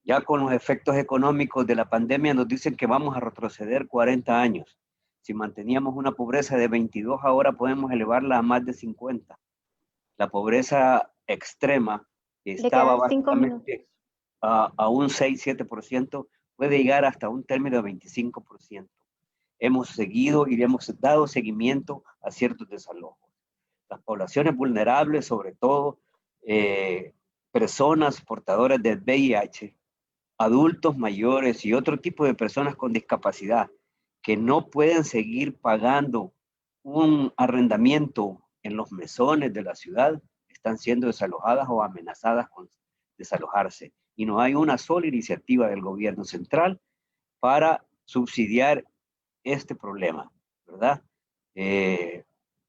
Ya con los efectos económicos de la pandemia nos dicen que vamos a retroceder 40 años. Si manteníamos una pobreza de 22, ahora podemos elevarla a más de 50. La pobreza extrema, que estaba básicamente a un 6-7%, puede llegar hasta un término de 25%. Hemos seguido y hemos dado seguimiento a ciertos desalojos. Las poblaciones vulnerables, sobre todo personas portadoras de VIH, adultos mayores y otro tipo de personas con discapacidad que no pueden seguir pagando un arrendamiento en los mesones de la ciudad, están siendo desalojadas o amenazadas con desalojarse. Y no hay una sola iniciativa del gobierno central para subsidiar este problema, ¿verdad?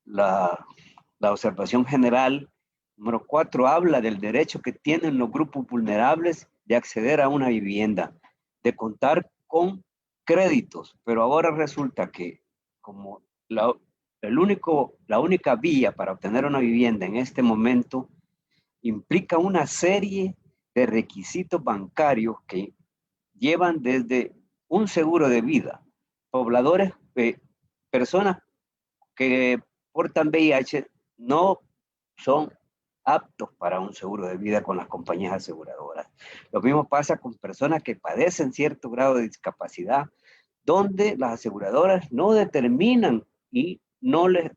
La observación general número 4 habla del derecho que tienen los grupos vulnerables de acceder a una vivienda, de contar con créditos, pero ahora resulta que como la única vía para obtener una vivienda en este momento implica una serie de requisitos bancarios que llevan desde un seguro de vida, pobladores, personas que portan VIH no son aptos para un seguro de vida con las compañías aseguradoras. Lo mismo pasa con personas que padecen cierto grado de discapacidad, donde las aseguradoras no determinan y no les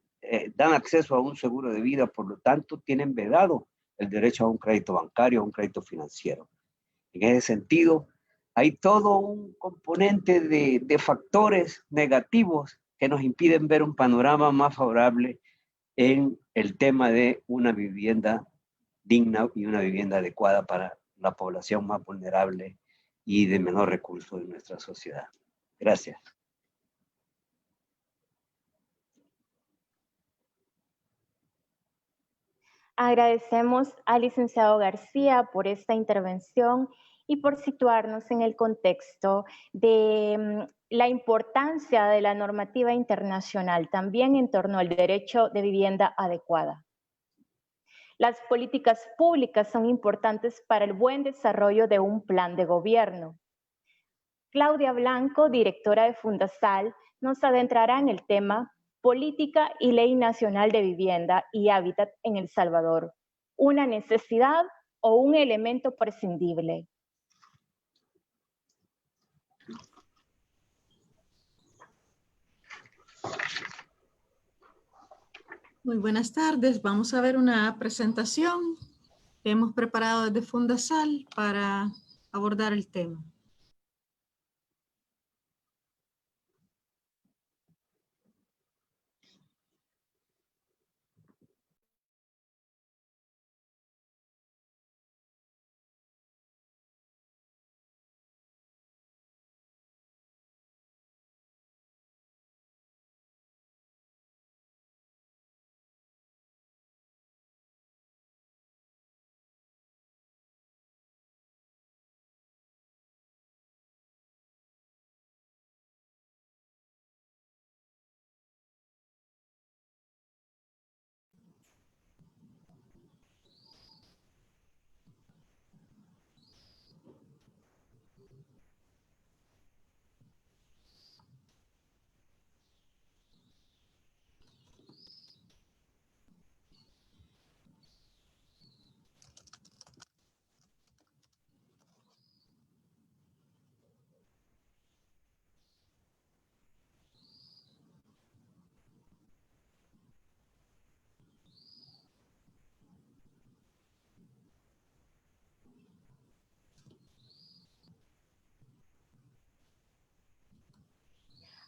dan acceso a un seguro de vida, por lo tanto tienen vedado el derecho a un crédito bancario, a un crédito financiero. En ese sentido, hay todo un componente de factores negativos que nos impiden ver un panorama más favorable en el tema de una vivienda digna y una vivienda adecuada para la población más vulnerable y de menor recurso de nuestra sociedad. Gracias. Agradecemos al licenciado García por esta intervención y por situarnos en el contexto de la importancia de la normativa internacional, también en torno al derecho de vivienda adecuada. Las políticas públicas son importantes para el buen desarrollo de un plan de gobierno. Claudia Blanco, directora de Fundasal, nos adentrará en el tema Política y Ley Nacional de Vivienda y Hábitat en El Salvador, ¿una necesidad o un elemento prescindible? Muy buenas tardes. Vamos a ver una presentación que hemos preparado desde Fundasal para abordar el tema.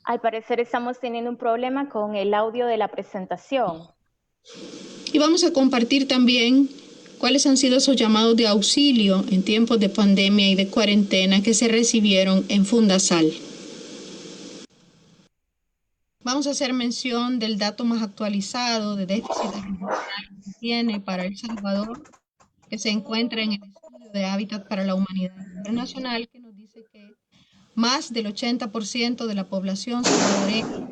Al parecer estamos teniendo un problema con el audio de la presentación. Y vamos a compartir también cuáles han sido esos llamados de auxilio en tiempos de pandemia y de cuarentena que se recibieron en Fundasal. Vamos a hacer mención del dato más actualizado de déficit que tiene para El Salvador, que se encuentra en el estudio de Hábitat para la Humanidad Internacional, que nos dice que más del 80% de la población salvadoreña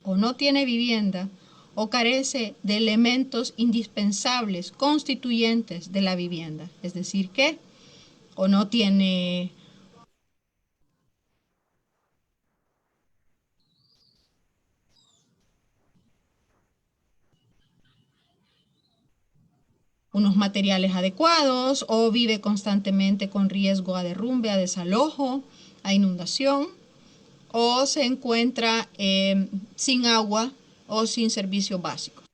o no tiene vivienda o carece de elementos indispensables constituyentes de la vivienda, es decir, que o no tiene unos materiales adecuados o vive constantemente con riesgo a derrumbe, a desalojo, a inundación, o se encuentra sin agua o sin servicios básicos.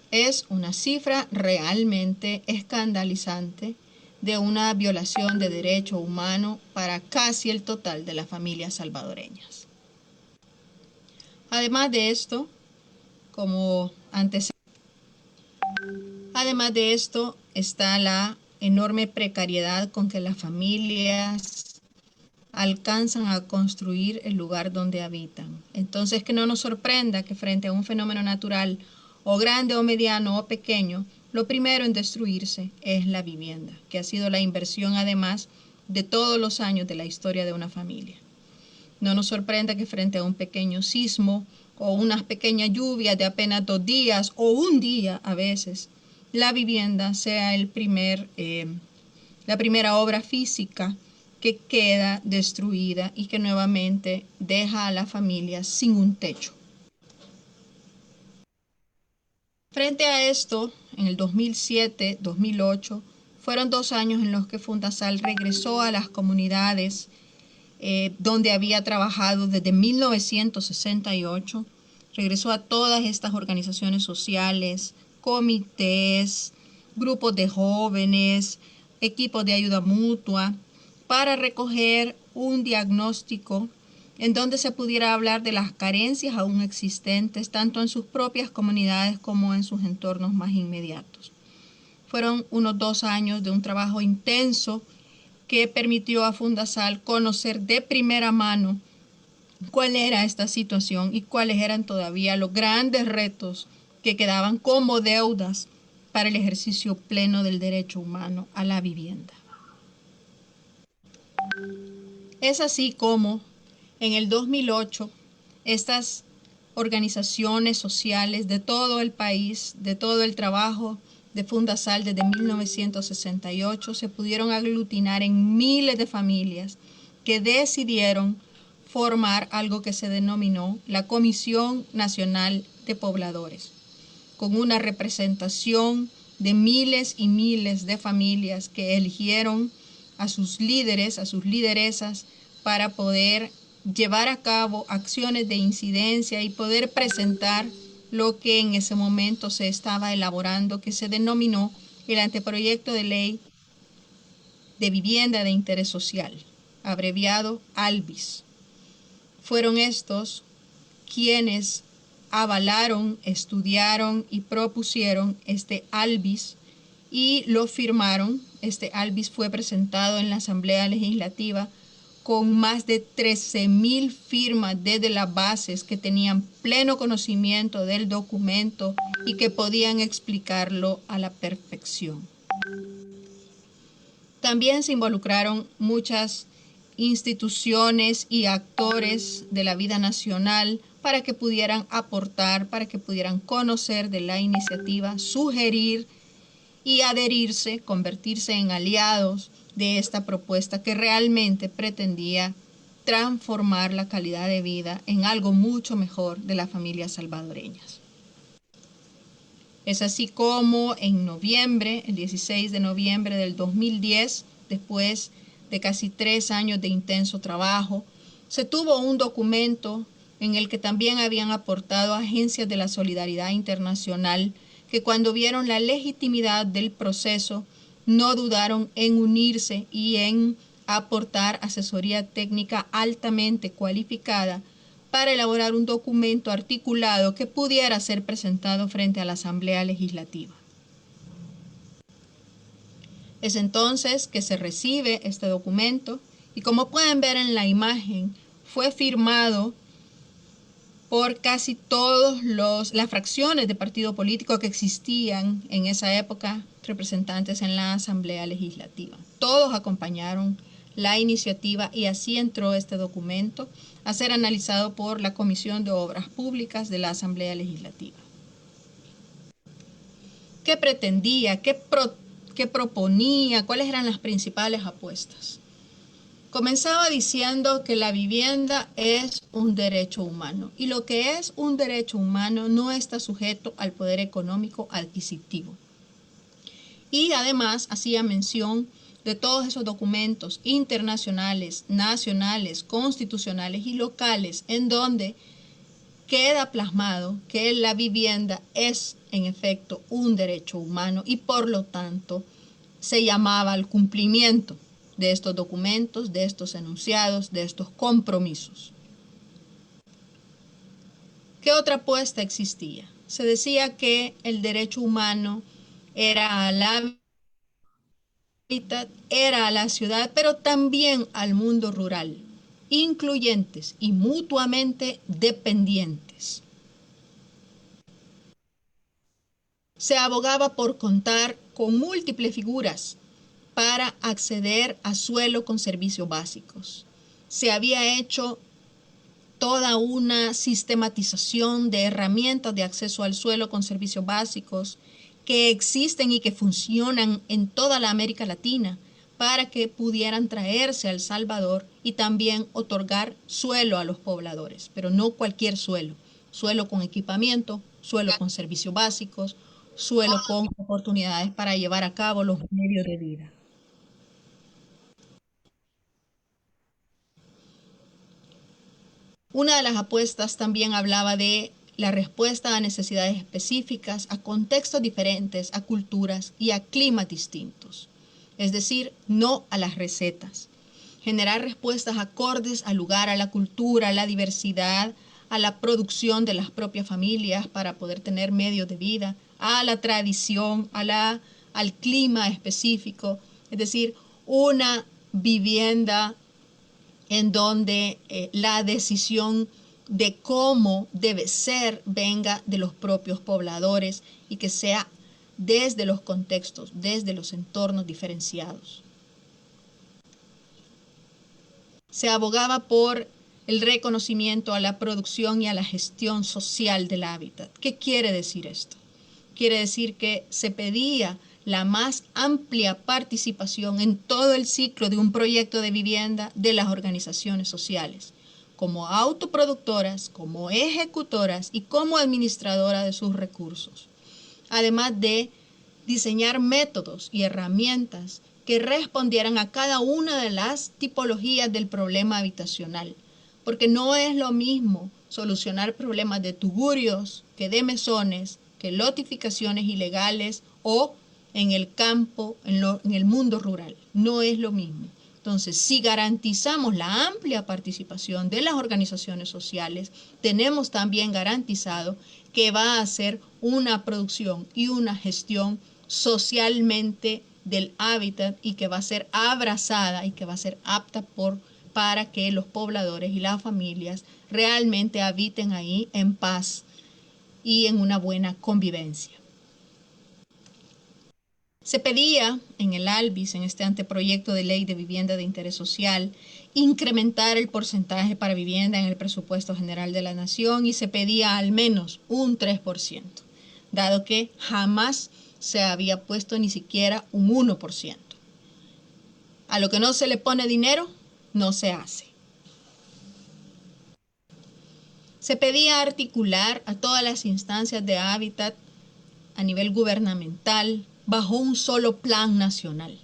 Es una cifra realmente escandalizante de una violación de derecho humano para casi el total de las familias salvadoreñas. Además de esto, además de esto está la enorme precariedad con que las familias alcanzan a construir el lugar donde habitan. Entonces, que no nos sorprenda que frente a un fenómeno natural o grande o mediano o pequeño, lo primero en destruirse es la vivienda, que ha sido la inversión además de todos los años de la historia de una familia. No nos sorprenda que frente a un pequeño sismo o unas pequeñas lluvias de apenas 2 días o un día a veces, la vivienda sea la primera obra física que queda destruida y que nuevamente deja a la familia sin un techo. Frente a esto, en el 2007-2008, fueron 2 años en los que Fundasal regresó a las comunidades donde había trabajado desde 1968. Regresó a todas estas organizaciones sociales, comités, grupos de jóvenes, equipos de ayuda mutua, para recoger un diagnóstico en donde se pudiera hablar de las carencias aún existentes, tanto en sus propias comunidades como en sus entornos más inmediatos. Fueron unos 2 años de un trabajo intenso que permitió a Fundasal conocer de primera mano cuál era esta situación y cuáles eran todavía los grandes retos que quedaban como deudas para el ejercicio pleno del derecho humano a la vivienda. Es así como en el 2008 estas organizaciones sociales de todo el país, de todo el trabajo de Fundasal desde 1968, se pudieron aglutinar en miles de familias que decidieron formar algo que se denominó la Comisión Nacional de Pobladores, con una representación de miles y miles de familias que eligieron a sus líderes, a sus lideresas, para poder llevar a cabo acciones de incidencia y poder presentar lo que en ese momento se estaba elaborando, que se denominó el anteproyecto de ley de vivienda de interés social, abreviado ALVIS. Fueron estos quienes avalaron, estudiaron y propusieron este ALVIS y lo firmaron. Este ALVIS fue presentado en la Asamblea Legislativa con más de 13,000 firmas desde las bases que tenían pleno conocimiento del documento y que podían explicarlo a la perfección. También se involucraron muchas instituciones y actores de la vida nacional para que pudieran aportar, para que pudieran conocer de la iniciativa, sugerir y adherirse, convertirse en aliados de esta propuesta que realmente pretendía transformar la calidad de vida en algo mucho mejor de las familias salvadoreñas. Es así como en noviembre, el 16 de noviembre del 2010, después de casi 3 años de intenso trabajo, se tuvo un documento en el que también habían aportado agencias de la solidaridad internacional que cuando vieron la legitimidad del proceso no dudaron en unirse y en aportar asesoría técnica altamente cualificada para elaborar un documento articulado que pudiera ser presentado frente a la Asamblea Legislativa. Es entonces que se recibe este documento y, como pueden ver en la imagen, fue firmado por casi todas las fracciones de partido político que existían en esa época, representantes en la Asamblea Legislativa. Todos acompañaron la iniciativa y así entró este documento a ser analizado por la Comisión de Obras Públicas de la Asamblea Legislativa. ¿Qué pretendía? ¿Qué proponía? ¿Cuáles eran las principales apuestas? Comenzaba diciendo que la vivienda es un derecho humano y lo que es un derecho humano no está sujeto al poder económico adquisitivo. Y además hacía mención de todos esos documentos internacionales, nacionales, constitucionales y locales en donde queda plasmado que la vivienda es en efecto un derecho humano y por lo tanto se llamaba al cumplimiento de estos documentos, de estos enunciados, de estos compromisos. ¿Qué otra apuesta existía? Se decía que el derecho humano era a la hábitat, era a la ciudad, pero también al mundo rural, incluyentes y mutuamente dependientes. Se abogaba por contar con múltiples figuras para acceder a suelo con servicios básicos. Se había hecho toda una sistematización de herramientas de acceso al suelo con servicios básicos que existen y que funcionan en toda la América Latina para que pudieran traerse a El Salvador y también otorgar suelo a los pobladores, pero no cualquier suelo, suelo con equipamiento, suelo con servicios básicos, suelo con oportunidades para llevar a cabo los medios de vida. Una de las apuestas también hablaba de la respuesta a necesidades específicas, a contextos diferentes, a culturas y a climas distintos. Es decir, no a las recetas. Generar respuestas acordes al lugar, a la cultura, a la diversidad, a la producción de las propias familias para poder tener medios de vida, a la tradición, al clima específico. Es decir, una vivienda en donde la decisión de cómo debe ser venga de los propios pobladores y que sea desde los contextos, desde los entornos diferenciados. Se abogaba por el reconocimiento a la producción y a la gestión social del hábitat. ¿Qué quiere decir esto? Quiere decir que se pedía la más amplia participación en todo el ciclo de un proyecto de vivienda de las organizaciones sociales, como autoproductoras, como ejecutoras y como administradoras de sus recursos, además de diseñar métodos y herramientas que respondieran a cada una de las tipologías del problema habitacional, porque no es lo mismo solucionar problemas de tugurios que de mesones, que lotificaciones ilegales o en el campo, en el mundo rural. No es lo mismo. Entonces, si garantizamos la amplia participación de las organizaciones sociales, tenemos también garantizado que va a ser una producción y una gestión socialmente del hábitat y que va a ser abrazada y que va a ser apta para que los pobladores y las familias realmente habiten ahí en paz y en una buena convivencia. Se pedía en el ALBIS, en este anteproyecto de ley de vivienda de interés social, incrementar el porcentaje para vivienda en el presupuesto general de la nación y se pedía al menos un 3%, dado que jamás se había puesto ni siquiera un 1%. A lo que no se le pone dinero, no se hace. Se pedía articular a todas las instancias de hábitat a nivel gubernamental bajo un solo plan nacional.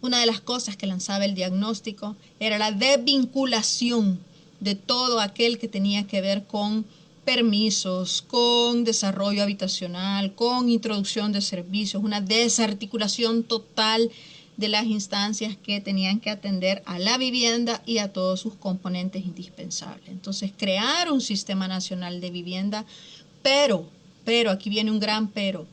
Una de las cosas que lanzaba el diagnóstico era la desvinculación de todo aquel que tenía que ver con permisos, con desarrollo habitacional, con introducción de servicios, una desarticulación total de las instancias que tenían que atender a la vivienda y a todos sus componentes indispensables. Entonces, crear un sistema nacional de vivienda, pero, aquí viene un gran pero,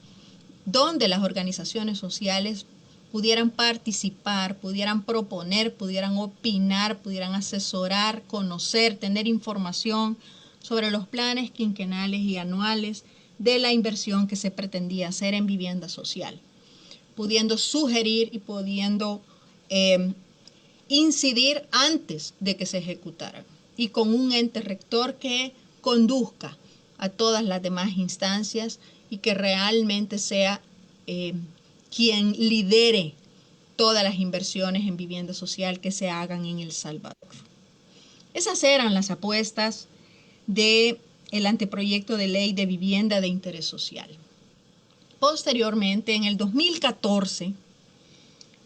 donde las organizaciones sociales pudieran participar, pudieran proponer, pudieran opinar, pudieran asesorar, conocer, tener información sobre los planes quinquenales y anuales de la inversión que se pretendía hacer en vivienda social, pudiendo sugerir y pudiendo incidir antes de que se ejecutaran y con un ente rector que conduzca a todas las demás instancias y que realmente sea quien lidere todas las inversiones en vivienda social que se hagan en El Salvador. Esas eran las apuestas del anteproyecto de ley de vivienda de interés social. Posteriormente, en el 2014,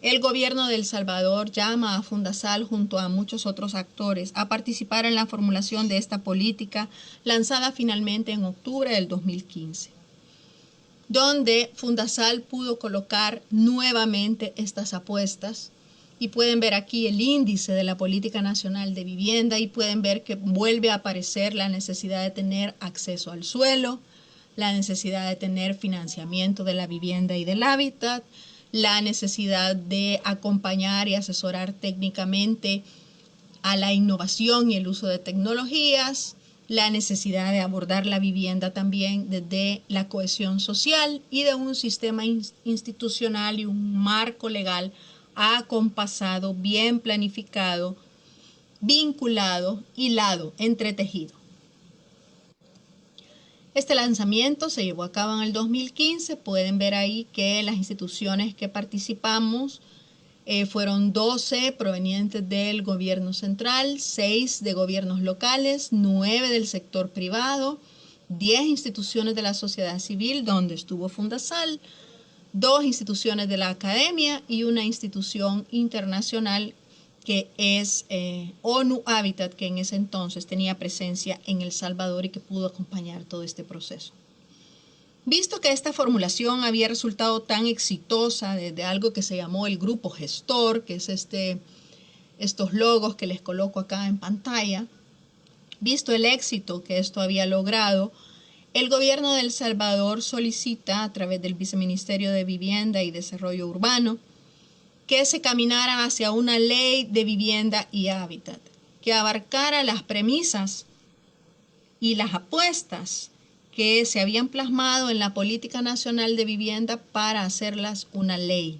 el gobierno de El Salvador llama a Fundasal junto a muchos otros actores a participar en la formulación de esta política lanzada finalmente en octubre del 2015, donde Fundasal pudo colocar nuevamente estas apuestas y pueden ver aquí el índice de la Política Nacional de Vivienda y pueden ver que vuelve a aparecer la necesidad de tener acceso al suelo, la necesidad de tener financiamiento de la vivienda y del hábitat, la necesidad de acompañar y asesorar técnicamente a la innovación y el uso de tecnologías, la necesidad de abordar la vivienda también desde la cohesión social y de un sistema institucional y un marco legal acompasado, bien planificado, vinculado, hilado, entretejido. Este lanzamiento se llevó a cabo en el 2015. Pueden ver ahí que las instituciones que participamos fueron 12 provenientes del gobierno central, 6 de gobiernos locales, 9 del sector privado, 10 instituciones de la sociedad civil, donde estuvo Fundasal, 2 instituciones de la academia y una institución internacional que es ONU Habitat, que en ese entonces tenía presencia en El Salvador y que pudo acompañar todo este proceso. Visto que esta formulación había resultado tan exitosa desde algo que se llamó el grupo gestor, que es estos logos que les coloco acá en pantalla, visto el éxito que esto había logrado, el gobierno de El Salvador solicita a través del Viceministerio de Vivienda y Desarrollo Urbano que se caminara hacia una ley de vivienda y hábitat que abarcara las premisas y las apuestas que se habían plasmado en la Política Nacional de Vivienda para hacerlas una ley.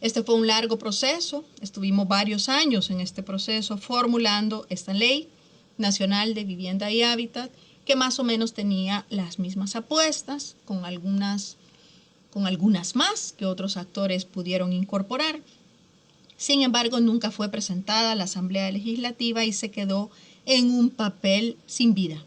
Este fue un largo proceso, estuvimos varios años en este proceso formulando esta Ley Nacional de Vivienda y Hábitat, que más o menos tenía las mismas apuestas, con algunas más que otros actores pudieron incorporar. Sin embargo, nunca fue presentada a la Asamblea Legislativa y se quedó en un papel sin vida.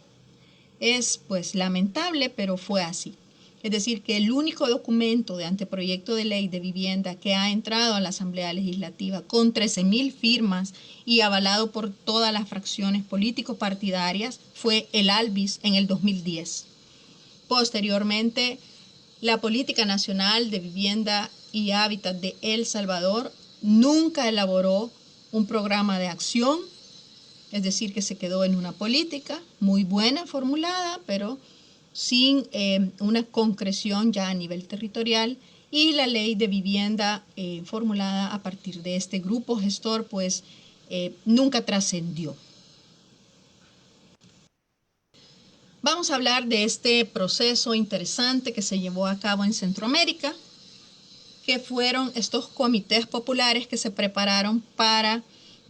Es pues lamentable, pero fue así. Es decir, que el único documento de anteproyecto de ley de vivienda que ha entrado a la Asamblea Legislativa con 13.000 firmas y avalado por todas las fracciones político-partidarias fue el ALVIS en el 2010. Posteriormente, la Política Nacional de Vivienda y Hábitat de El Salvador nunca elaboró un programa de acción, es decir, que se quedó en una política muy buena, formulada, pero sin una concreción ya a nivel territorial, y la ley de vivienda formulada a partir de este grupo gestor, pues nunca trascendió. Vamos a hablar de este proceso interesante que se llevó a cabo en Centroamérica, que fueron estos comités populares que se prepararon para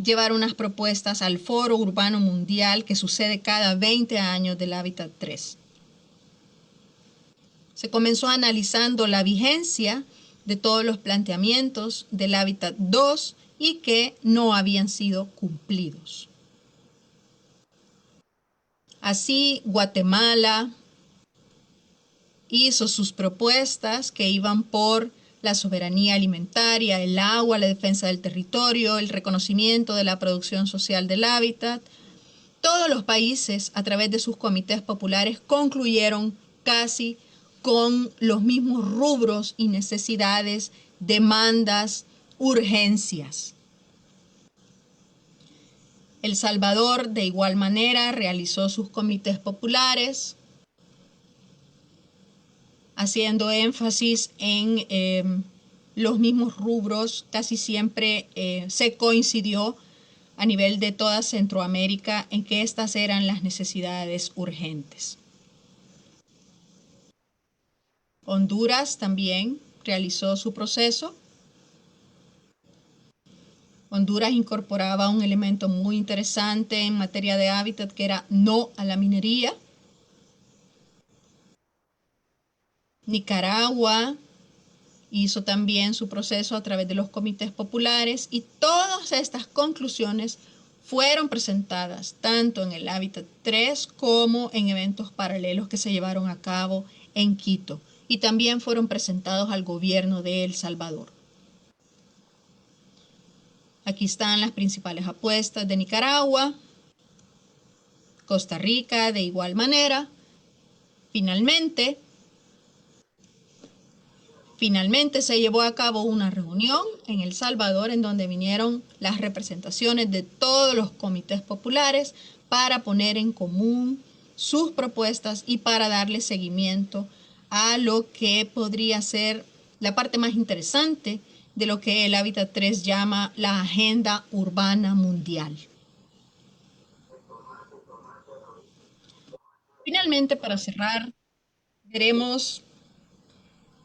llevar unas propuestas al Foro Urbano Mundial que sucede cada 20 años del Hábitat 3. Se comenzó analizando la vigencia de todos los planteamientos del Hábitat 2 y que no habían sido cumplidos. Así, Guatemala hizo sus propuestas que iban por la soberanía alimentaria, el agua, la defensa del territorio, el reconocimiento de la producción social del hábitat. Todos los países, a través de sus comités populares, concluyeron casi con los mismos rubros y necesidades, demandas, urgencias. El Salvador, de igual manera, realizó sus comités populares, haciendo énfasis en los mismos rubros. Casi siempre se coincidió a nivel de toda Centroamérica en que estas eran las necesidades urgentes. Honduras también realizó su proceso. Honduras incorporaba un elemento muy interesante en materia de hábitat, que era no a la minería. Nicaragua hizo también su proceso a través de los comités populares, y todas estas conclusiones fueron presentadas tanto en el Hábitat 3 como en eventos paralelos que se llevaron a cabo en Quito, y también fueron presentados al gobierno de El Salvador. Aquí están las principales apuestas de Nicaragua, Costa Rica de igual manera. Finalmente se llevó a cabo una reunión en El Salvador en donde vinieron las representaciones de todos los comités populares para poner en común sus propuestas y para darle seguimiento a lo que podría ser la parte más interesante de lo que el Hábitat 3 llama la Agenda Urbana Mundial. Finalmente, para cerrar, veremos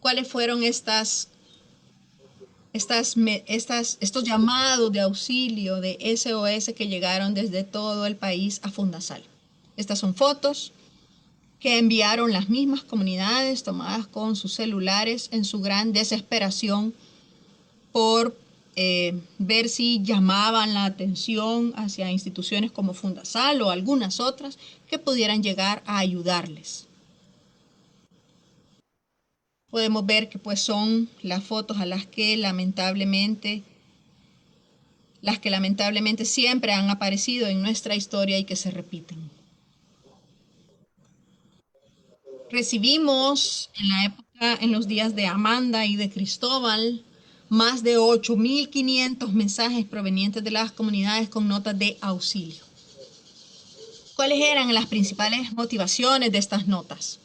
cuáles fueron estos llamados de auxilio de SOS que llegaron desde todo el país a Fundasal. Estas son fotos que enviaron las mismas comunidades tomadas con sus celulares en su gran desesperación por ver si llamaban la atención hacia instituciones como Fundasal o algunas otras que pudieran llegar a ayudarles. Podemos ver que pues son las fotos a las que lamentablemente las que lamentablemente siempre han aparecido en nuestra historia y que se repiten. Recibimos en la época, en los días de Amanda y de Cristóbal, más de 8.500 mensajes provenientes de las comunidades con notas de auxilio. ¿Cuáles eran las principales motivaciones de estas notas?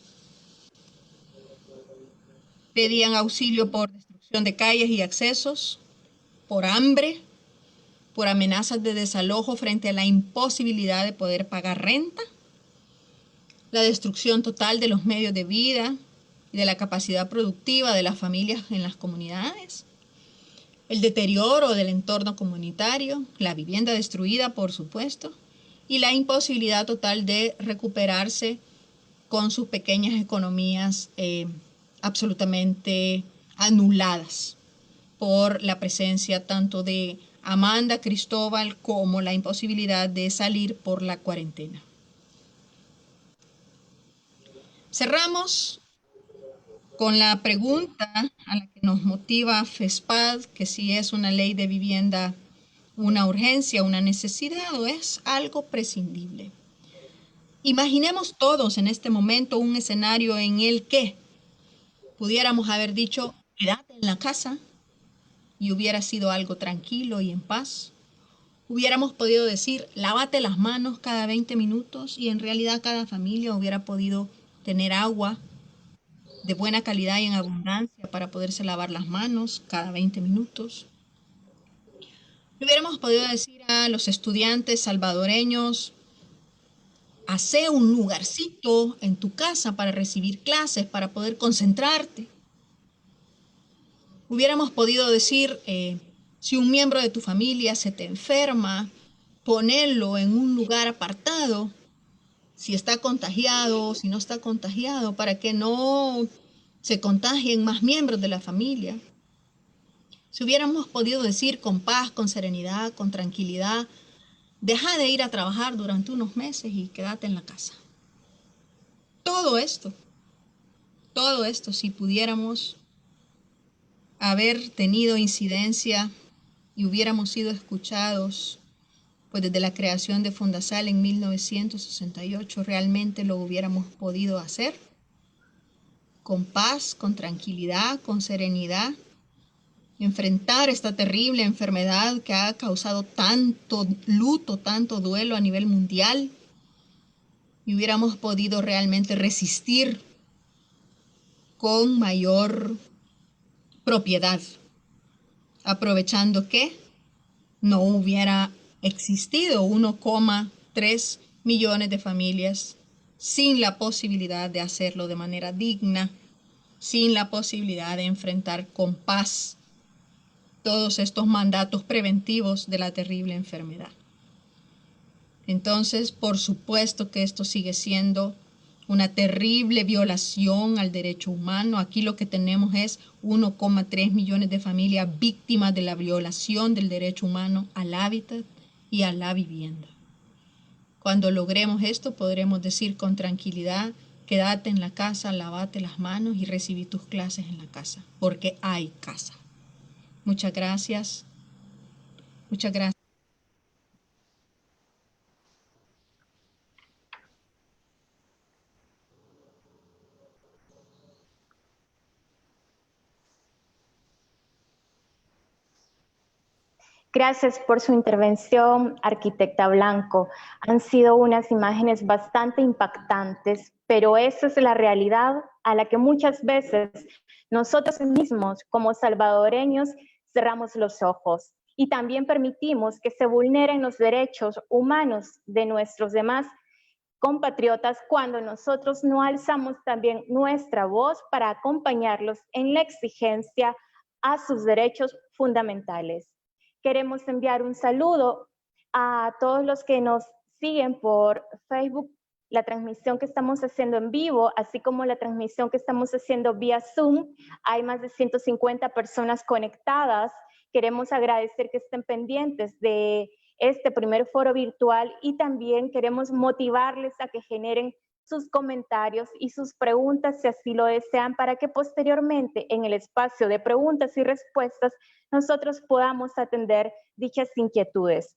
Pedían auxilio por destrucción de calles y accesos, por hambre, por amenazas de desalojo frente a la imposibilidad de poder pagar renta, la destrucción total de los medios de vida y de la capacidad productiva de las familias en las comunidades, el deterioro del entorno comunitario, la vivienda destruida, por supuesto, y la imposibilidad total de recuperarse con sus pequeñas economías absolutamente anuladas por la presencia tanto de Amanda, Cristóbal, como la imposibilidad de salir por la cuarentena. Cerramos con la pregunta a la que nos motiva FESPAD, que si es una ley de vivienda una urgencia, una necesidad o es algo prescindible. Imaginemos todos en este momento un escenario en el que pudiéramos haber dicho, quédate en la casa y hubiera sido algo tranquilo y en paz. Hubiéramos podido decir, lávate las manos cada 20 minutos y en realidad cada familia hubiera podido tener agua de buena calidad y en abundancia para poderse lavar las manos cada 20 minutos. Hubiéramos podido decir a los estudiantes salvadoreños, hace un lugarcito en tu casa para recibir clases, para poder concentrarte. Hubiéramos podido decir, si un miembro de tu familia se te enferma, ponerlo en un lugar apartado, si está contagiado o si no está contagiado, para que no se contagien más miembros de la familia. Si hubiéramos podido decir con paz, con serenidad, con tranquilidad, deja de ir a trabajar durante unos meses y quédate en la casa. Todo esto, si pudiéramos haber tenido incidencia y hubiéramos sido escuchados, pues desde la creación de Fundasal en 1968 realmente lo hubiéramos podido hacer con paz, con tranquilidad, con serenidad, enfrentar esta terrible enfermedad que ha causado tanto luto, tanto duelo a nivel mundial, y hubiéramos podido realmente resistir con mayor propiedad, aprovechando que no hubiera existido 1,3 millones de familias sin la posibilidad de hacerlo de manera digna, sin la posibilidad de enfrentar con paz todos estos mandatos preventivos de la terrible enfermedad. Entonces, por supuesto que esto sigue siendo una terrible violación al derecho humano. Aquí lo que tenemos es 1,3 millones de familias víctimas de la violación del derecho humano al hábitat y a la vivienda. Cuando logremos esto, podremos decir con tranquilidad, quédate en la casa, lávate las manos y recibí tus clases en la casa, porque hay casa. Muchas gracias. Muchas gracias. Gracias por su intervención, arquitecta Blanco. Han sido unas imágenes bastante impactantes, pero esa es la realidad a la que muchas veces nosotros mismos, como salvadoreños, cerramos los ojos y también permitimos que se vulneren los derechos humanos de nuestros demás compatriotas cuando nosotros no alzamos también nuestra voz para acompañarlos en la exigencia a sus derechos fundamentales. Queremos enviar un saludo a todos los que nos siguen por Facebook, la transmisión que estamos haciendo en vivo, así como la transmisión que estamos haciendo vía Zoom. Hay más de 150 personas conectadas. Queremos agradecer que estén pendientes de este primer foro virtual y también queremos motivarles a que generen sus comentarios y sus preguntas si así lo desean, para que posteriormente en el espacio de preguntas y respuestas nosotros podamos atender dichas inquietudes.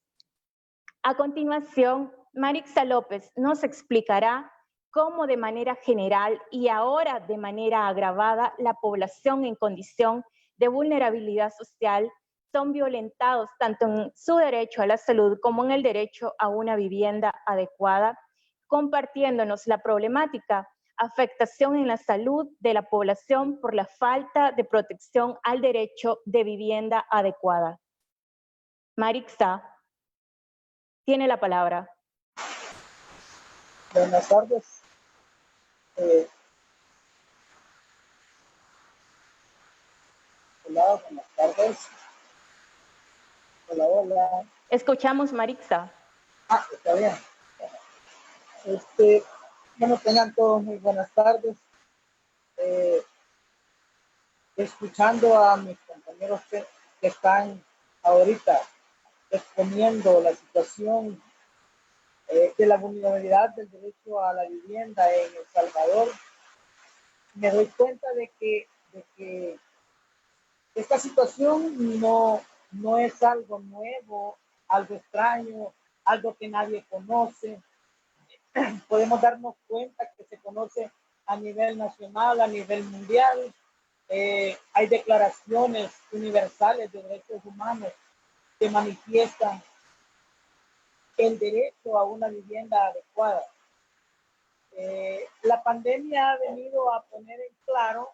A continuación, Marixa López nos explicará cómo de manera general y ahora de manera agravada la población en condición de vulnerabilidad social son violentados tanto en su derecho a la salud como en el derecho a una vivienda adecuada, compartiéndonos la problemática, afectación en la salud de la población por la falta de protección al derecho de vivienda adecuada. Marixa, tiene la palabra. Buenas tardes. Hola, buenas tardes. Hola, hola. Escuchamos, Marixa. Ah, está bien. Bueno, tengan todos muy buenas tardes. Escuchando a mis compañeros que están ahorita exponiendo la situación de la vulnerabilidad del derecho a la vivienda en El Salvador, me doy cuenta de que esta situación no es algo nuevo, algo extraño, algo que nadie conoce. Podemos darnos cuenta que se conoce a nivel nacional, a nivel mundial. Hay declaraciones universales de derechos humanos que manifiestan el derecho a una vivienda adecuada. La pandemia ha venido a poner en claro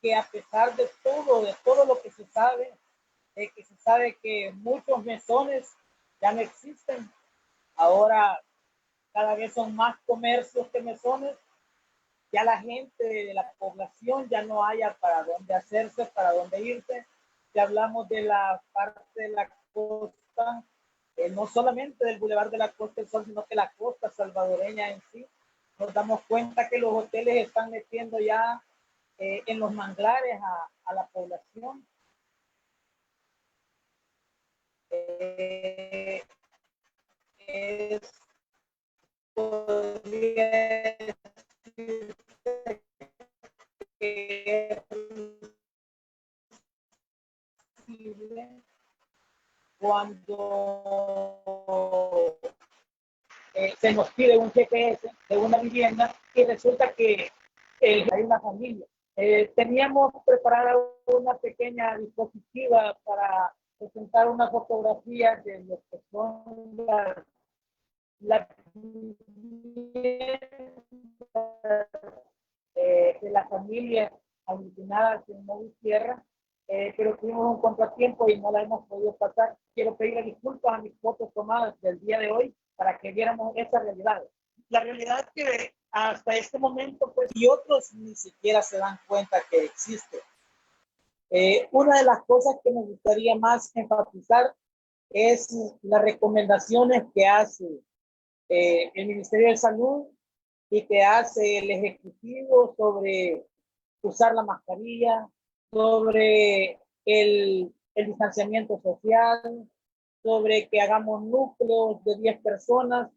que a pesar de todo lo que se sabe que muchos mesones ya no existen. Ahora cada vez son más comercios que mesones. Ya la gente de la población ya no haya para dónde hacerse, para dónde irse. Si hablamos de la parte de la costa, no solamente del Boulevard de la Costa del Sol, sino que la costa salvadoreña en sí, nos damos cuenta que los hoteles están metiendo ya en los manglares a la población. Podría decir que es posible cuando se nos pide un GPS de una vivienda y resulta que hay una familia. Teníamos preparada una pequeña dispositiva para presentar una fotografía de lo que son las de las familias aglutinadas en Nueva Tierra, pero tuvimos un contratiempo y no la hemos podido pasar. Quiero pedirle disculpas a mis fotos tomadas del día de hoy para que viéramos esa realidad. La realidad que hasta este momento, pues, y otros ni siquiera se dan cuenta que existe. Una de las cosas que me gustaría más enfatizar es las recomendaciones que hace el Ministerio de Salud y que hace el Ejecutivo sobre usar la mascarilla, sobre el distanciamiento social, sobre que hagamos núcleos de 10 personas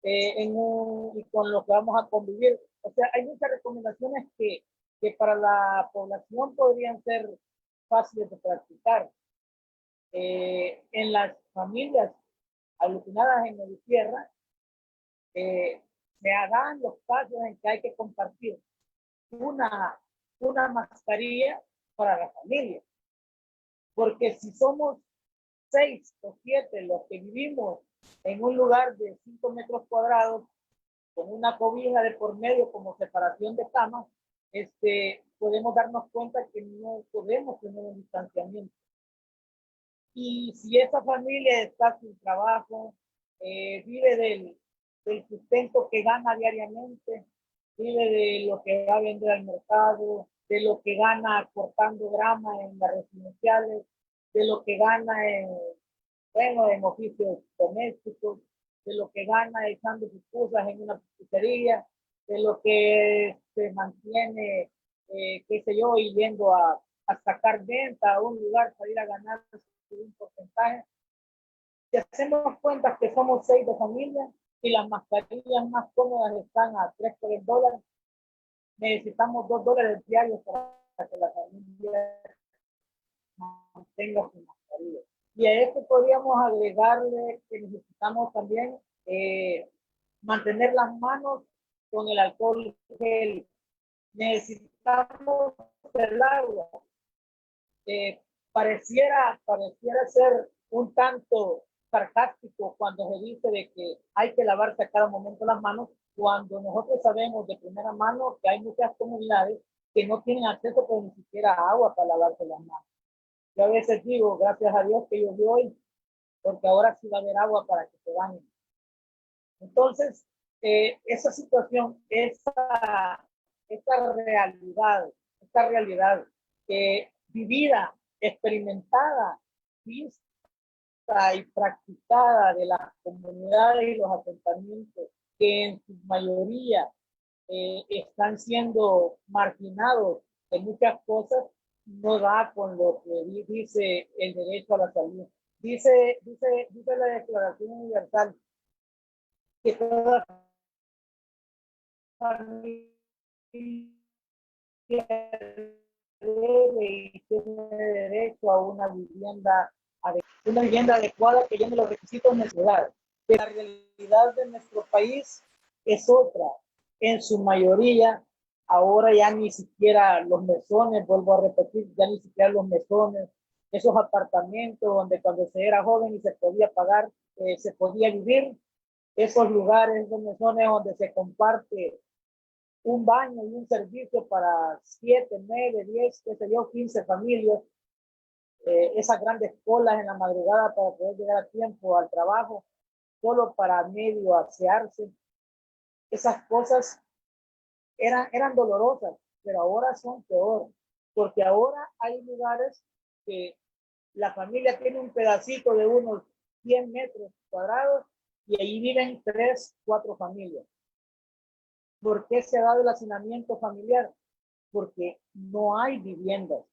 y con los que vamos a convivir. O sea, hay muchas recomendaciones que para la población podrían ser fáciles de practicar. En las familias aglutinadas en Nueva Tierra, se hagan los casos en que hay que compartir una mascarilla para la familia. Porque si somos 6 o 7 los que vivimos en un lugar de 5 metros cuadrados, con una cobija de por medio como separación de camas, podemos darnos cuenta que no podemos tener un distanciamiento. Y si esa familia está sin trabajo, vive del sustento que gana diariamente, vive de lo que va a vender al mercado, de lo que gana cortando grama en las residenciales, de lo que gana en oficios domésticos, de lo que gana echando sus cosas en una pizzería, de lo que se mantiene, qué sé yo, y yendo a sacar venta a un lugar para ir a ganar un porcentaje. Si hacemos cuenta que somos 6 de familia, y las mascarillas más cómodas están a 3 por el dólar, necesitamos $2 diarios para que la familia mantenga su mascarilla. Y a esto podríamos agregarle que necesitamos también mantener las manos con el alcohol gel. Necesitamos el agua. Pareciera ser un tanto sarcástico cuando se dice de que hay que lavarse a cada momento las manos, cuando nosotros sabemos de primera mano que hay muchas comunidades que no tienen acceso pues, ni siquiera a agua para lavarse las manos. Yo a veces digo, gracias a Dios que llovió hoy, porque ahora sí va a haber agua para que se bañen. Entonces, esa situación, esta realidad vivida, experimentada, vista y practicada de las comunidades y los asentamientos que en su mayoría están siendo marginados de muchas cosas, no da con lo que dice el derecho a la salud. Dice la Declaración Universal que toda familia debe y tiene derecho a una vivienda adecuada que llene los requisitos necesarios. La realidad de nuestro país es otra. En su mayoría, ahora ya ni siquiera los mesones, vuelvo a repetir, ya ni siquiera los mesones, esos apartamentos donde cuando se era joven y se podía pagar, se podía vivir, esos lugares, esos mesones donde se comparte un baño y un servicio para 7, 9, 10, qué sé yo, 15 familias, esas grandes colas en la madrugada para poder llegar a tiempo al trabajo, solo para medio asearse. Esas cosas eran dolorosas, pero ahora son peor, porque ahora hay lugares que la familia tiene un pedacito de unos 100 metros cuadrados y ahí viven 3, 4 familias. ¿Por qué se ha dado el hacinamiento familiar? Porque no hay viviendas.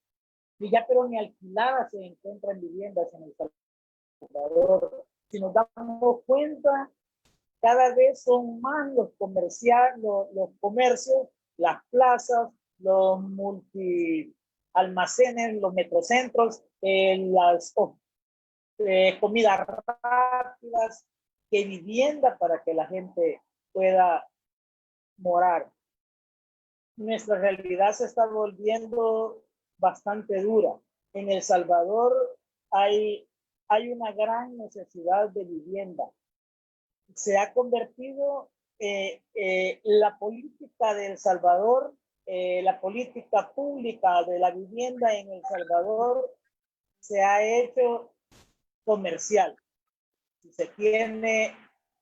Y ya pero ni alquiladas se encuentran viviendas en El Salvador. Si nos damos cuenta, cada vez son más los comercios, las plazas, los multi-almacenes, los metrocentros, las comidas rápidas, que vivienda para que la gente pueda morar. Nuestra realidad se está volviendo bastante dura. En El Salvador hay una gran necesidad de vivienda. Se ha convertido la política de El Salvador, la política pública de la vivienda en El Salvador se ha hecho comercial. Si se tiene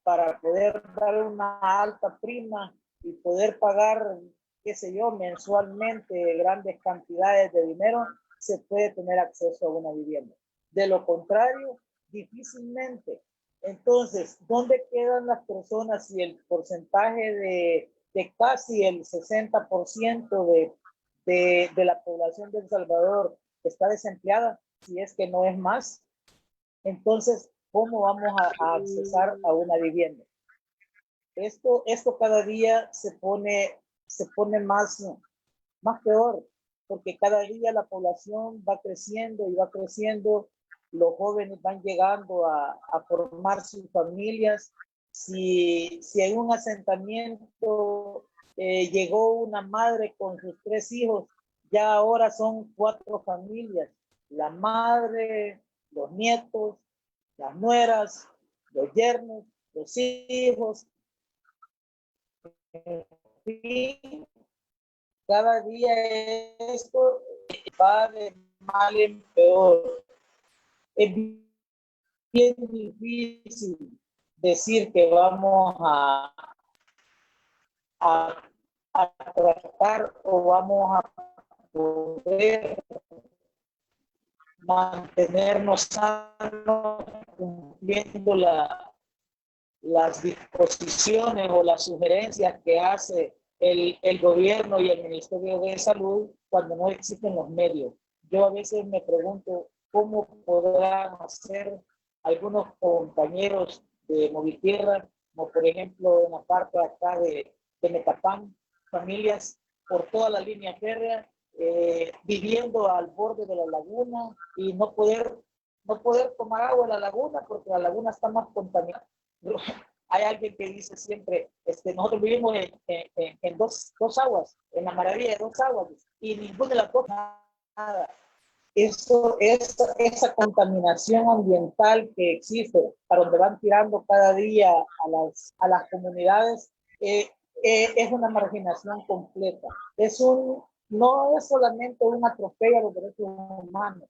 para poder dar una alta prima y poder pagar, qué sé yo, mensualmente grandes cantidades de dinero, se puede tener acceso a una vivienda. De lo contrario, difícilmente. Entonces, ¿dónde quedan las personas si el porcentaje de casi el 60% de la población de El Salvador está desempleada, si es que no es más? Entonces, ¿cómo vamos a accesar a una vivienda? Esto cada día se pone más peor, porque cada día la población va creciendo y va creciendo, los jóvenes van llegando a formar sus familias. Si en un asentamiento llegó una madre con sus 3 hijos, ya ahora son 4 familias, la madre, los nietos, las nueras, los yernos, los hijos. En fin, cada día esto va de mal en peor. Es bien difícil decir que vamos a tratar o vamos a poder mantenernos sanos cumpliendo las disposiciones o las sugerencias que hace el gobierno y el Ministerio de Salud cuando no existen los medios. Yo a veces me pregunto cómo podrán hacer algunos compañeros de Movitierra como por ejemplo en la parte de acá de Metapán, familias por toda la línea férrea, viviendo al borde de la laguna y no poder tomar agua de la laguna porque la laguna está más contaminada. Hay alguien que dice siempre, nosotros vivimos en dos aguas, en la maravilla de dos aguas, y ninguna de las dos nada. Esa contaminación ambiental que existe, para donde van tirando cada día a las comunidades, es una marginación completa. No es solamente un atropello a los derechos humanos,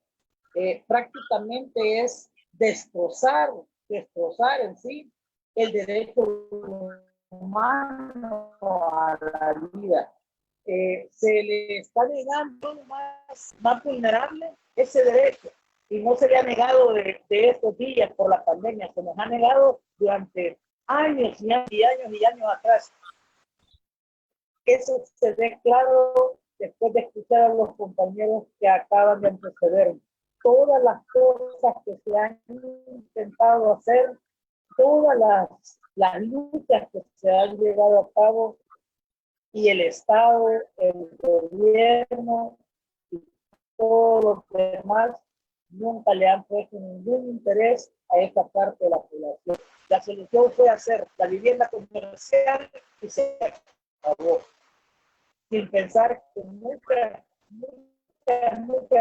prácticamente es destrozar en sí el derecho humano a la vida. Se le está negando más vulnerable ese derecho, y no se le ha negado de estos días por la pandemia, se nos ha negado durante años y años y años y años atrás. Eso se ve claro después de escuchar a los compañeros que acaban de anteceder. Todas las cosas que se han intentado hacer, todas las luchas que se han llevado a cabo, y el Estado, el gobierno y todos los demás nunca le han puesto ningún interés a esta parte de la población. La solución fue hacer la vivienda comercial y se acabó, sin pensar que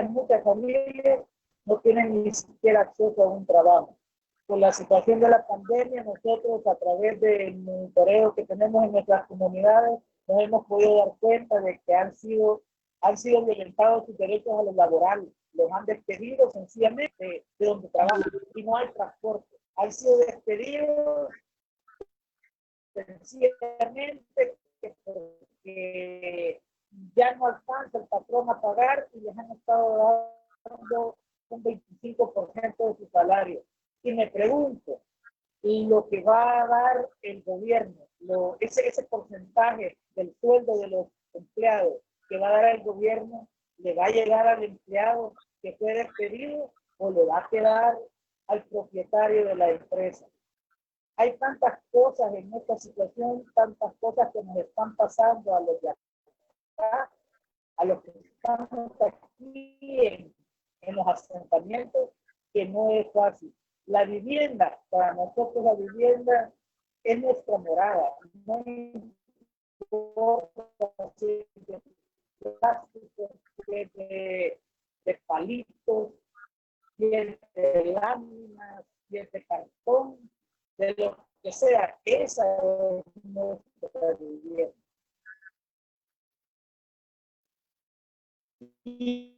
muchas familias no tienen ni siquiera acceso a un trabajo. Con la situación de la pandemia, nosotros a través del monitoreo que tenemos en nuestras comunidades, nos hemos podido dar cuenta de que han sido violentados sus derechos a los laborales. Los han despedido sencillamente de donde trabajan y no hay transporte. Han sido despedidos sencillamente porque ya no alcanza el patrón a pagar y les han estado dando un 25% de su salario. Y me pregunto, y lo que va a dar el gobierno, ese porcentaje del sueldo de los empleados que va a dar el gobierno, ¿le va a llegar al empleado que fue despedido o le va a quedar al propietario de la empresa? Hay tantas cosas en esta situación, tantas cosas que nos están pasando a los de acá, a los que estamos aquí en los asentamientos, que no es fácil. La vivienda, para nosotros la vivienda es nuestra morada. No importa si es de plástico, si es de palitos, si es de láminas, si es de cartón, de lo que sea, esa es nuestra vivienda. Y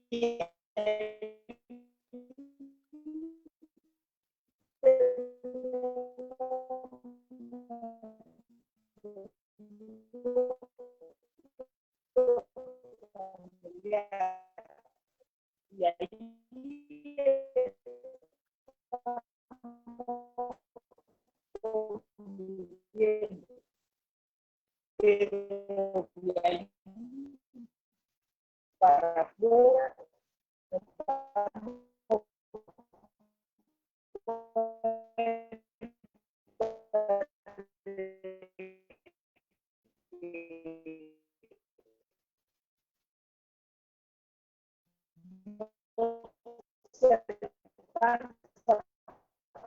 para afuera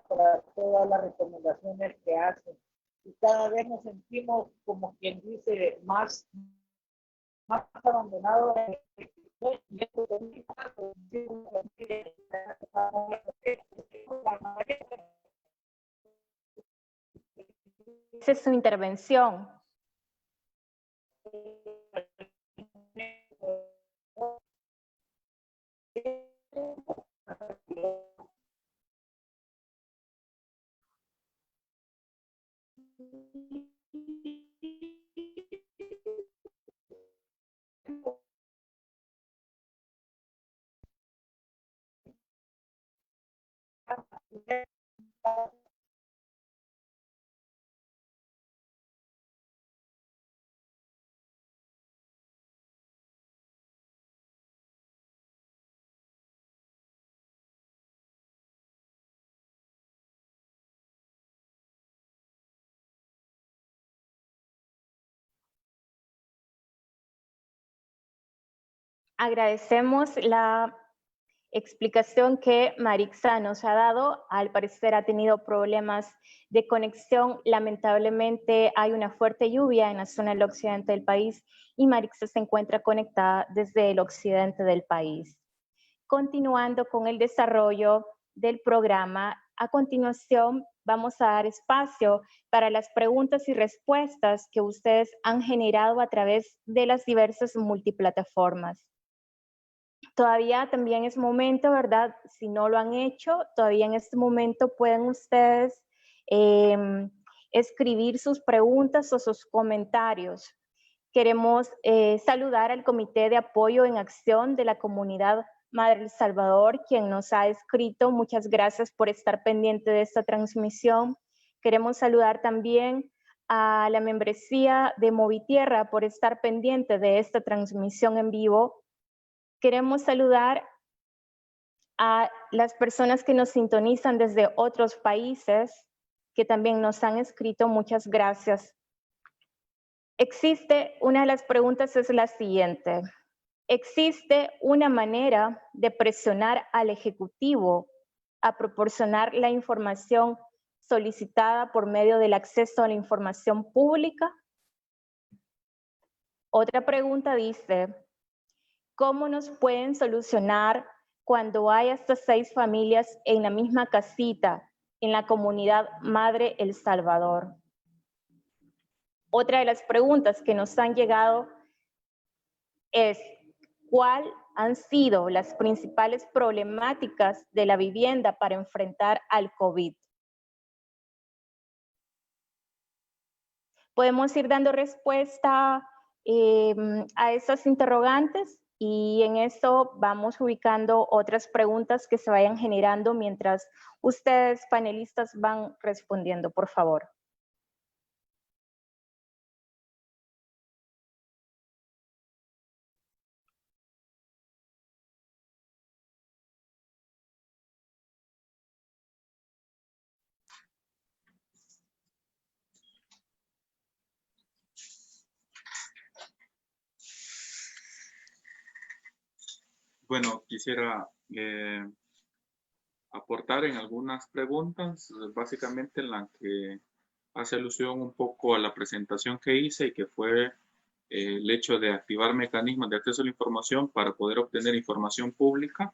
para todas las recomendaciones que hacen. Y cada vez nos sentimos, como quien dice, más abandonados. Esa es su intervención. Agradecemos la explicación que Marixa nos ha dado. Al parecer ha tenido problemas de conexión. Lamentablemente hay una fuerte lluvia en la zona del occidente del país y Marixa se encuentra conectada desde el occidente del país. Continuando con el desarrollo del programa, a continuación vamos a dar espacio para las preguntas y respuestas que ustedes han generado a través de las diversas multiplataformas. Todavía también es momento, ¿verdad? Si no lo han hecho, todavía en este momento pueden ustedes escribir sus preguntas o sus comentarios. Queremos saludar al Comité de Apoyo en Acción de la Comunidad Madre El Salvador, quien nos ha escrito. Muchas gracias por estar pendiente de esta transmisión. Queremos saludar también a la membresía de Movitierra por estar pendiente de esta transmisión en vivo. Queremos saludar a las personas que nos sintonizan desde otros países, que también nos han escrito. Muchas gracias. Una de las preguntas es la siguiente. ¿Existe una manera de presionar al Ejecutivo a proporcionar la información solicitada por medio del acceso a la información pública? Otra pregunta dice, ¿cómo nos pueden solucionar cuando hay hasta 6 familias en la misma casita en la comunidad Madre El Salvador? Otra de las preguntas que nos han llegado es, ¿cuáles han sido las principales problemáticas de la vivienda para enfrentar al COVID? Podemos ir dando respuesta a esas interrogantes y en eso vamos ubicando otras preguntas que se vayan generando mientras ustedes, panelistas, van respondiendo, por favor. Bueno, quisiera aportar en algunas preguntas, básicamente en la que hace alusión un poco a la presentación que hice y que fue el hecho de activar mecanismos de acceso a la información para poder obtener información pública.